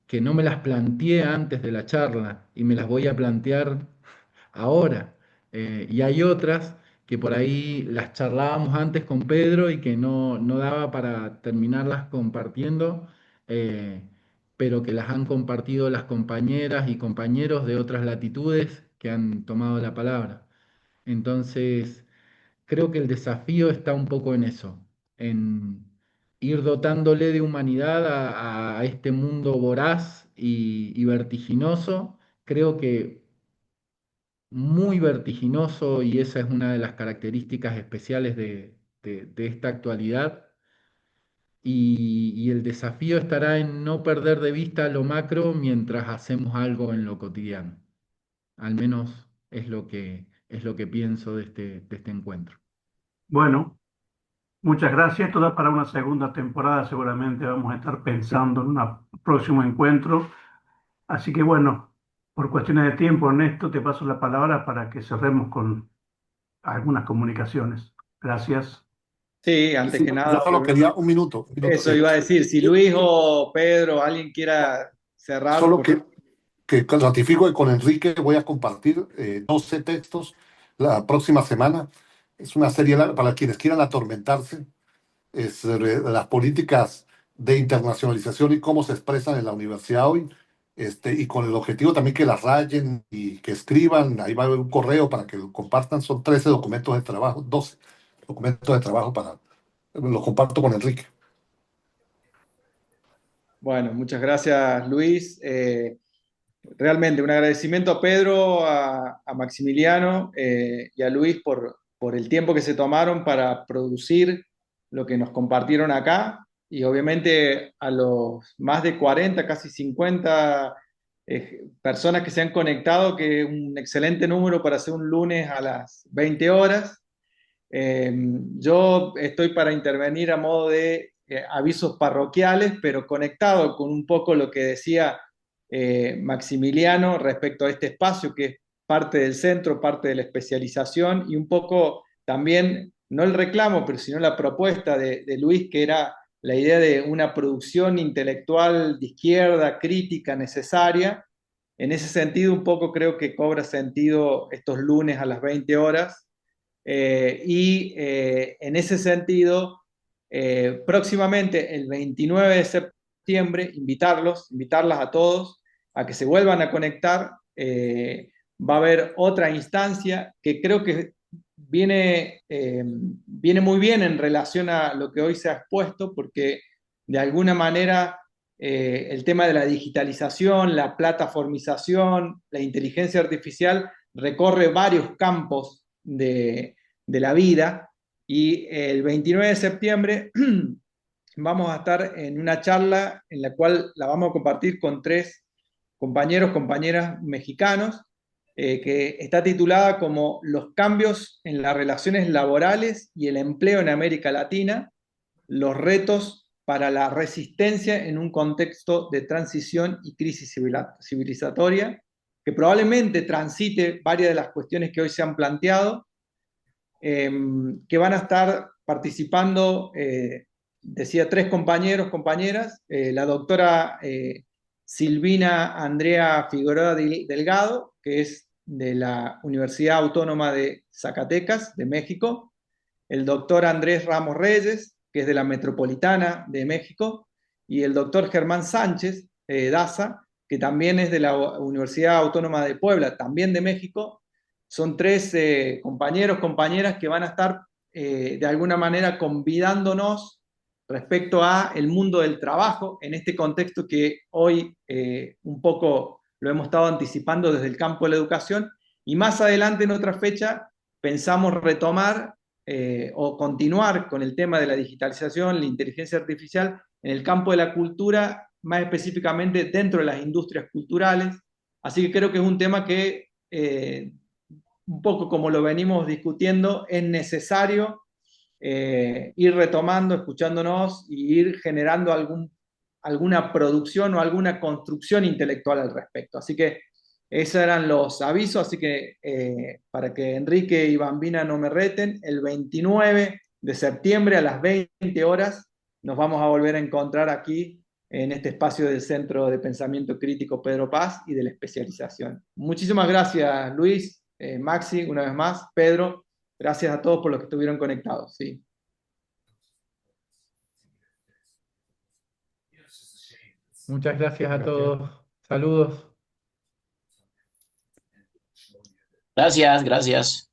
que no me las planteé antes de la charla y me las voy a plantear ahora. Y hay otras que por ahí las charlábamos antes con Pedro y que no daba para terminarlas compartiendo, eh, pero que las han compartido las compañeras y compañeros de otras latitudes que han tomado la palabra. Entonces, creo que el desafío está un poco en eso, en ir dotándole de humanidad a este mundo voraz y vertiginoso. Creo que muy vertiginoso y esa es una de las características especiales de esta actualidad. Y el desafío estará en no perder de vista lo macro mientras hacemos algo en lo cotidiano. Al menos es lo que pienso de este encuentro. Bueno, muchas gracias. Esto da para una segunda temporada. Seguramente vamos a estar pensando en un próximo encuentro. Así que bueno, por cuestiones de tiempo, Ernesto, te paso la palabra para que cerremos con algunas comunicaciones. Gracias. Sí, antes Sí, que nada, yo solo quería un minuto. eso iba a decir, si Luis o Pedro, alguien quiera cerrar, Solo que ratifico que con Enrique voy a compartir 12 textos la próxima semana. Es una serie para quienes quieran atormentarse. Es las políticas de internacionalización y cómo se expresan en la universidad hoy. Y con el objetivo también que las rayen y que escriban. Ahí va a haber un correo para que lo compartan. Son 13 documentos de trabajo, 12 documentos de trabajo para... Lo comparto con Enrique. Bueno, muchas gracias, Luis. Realmente un agradecimiento a Pedro, a Maximiliano y a Luis por el tiempo que se tomaron para producir lo que nos compartieron acá y obviamente a los más de 40, casi 50 personas que se han conectado, que es un excelente número para hacer un lunes a las 20 horas. Yo estoy para intervenir a modo de avisos parroquiales, pero conectado con un poco lo que decía Maximiliano respecto a este espacio, que es parte del centro, parte de la especialización, y un poco también, no el reclamo, pero sino la propuesta de Luis, que era la idea de una producción intelectual de izquierda, crítica, necesaria. En ese sentido, un poco creo que cobra sentido estos lunes a las 20 horas. En ese sentido, próximamente, el 29 de septiembre, invitarlas a todos a que se vuelvan a conectar. Va a haber otra instancia que creo que viene muy bien en relación a lo que hoy se ha expuesto, porque de alguna manera el tema de la digitalización, la plataformización, la inteligencia artificial recorre varios campos de la vida, y el 29 de septiembre vamos a estar en una charla en la cual la vamos a compartir con 3 compañeros, compañeras mexicanos, que está titulada como Los cambios en las relaciones laborales y el empleo en América Latina, los retos para la resistencia en un contexto de transición y crisis civilizatoria, que probablemente transite varias de las cuestiones que hoy se han planteado, que van a estar participando, decía, 3 compañeros, compañeras, la doctora Silvina Andrea Figueroa Delgado, que es de la Universidad Autónoma de Zacatecas, de México, el doctor Andrés Ramos Reyes, que es de la Metropolitana de México, y el doctor Germán Sánchez Daza, que también es de la Universidad Autónoma de Puebla, también de México. Son 3 compañeros, compañeras que van a estar de alguna manera convidándonos respecto a el mundo del trabajo en este contexto que hoy un poco lo hemos estado anticipando desde el campo de la educación, y más adelante en otra fecha pensamos retomar o continuar con el tema de la digitalización, la inteligencia artificial en el campo de la cultura, más específicamente dentro de las industrias culturales. Así que creo que es un tema que un poco como lo venimos discutiendo, es necesario ir retomando, escuchándonos y ir generando alguna producción o alguna construcción intelectual al respecto. Así que esos eran los avisos, así que para que Enrique y Bambina no me reten, el 29 de septiembre a las 20 horas nos vamos a volver a encontrar aquí en este espacio del Centro de Pensamiento Crítico Pedro Paz y de la especialización. Muchísimas gracias, Luis, Maxi, una vez más, Pedro, gracias a todos por los que estuvieron conectados. Sí. Muchas gracias a Gracias. todos. Saludos. Gracias, gracias.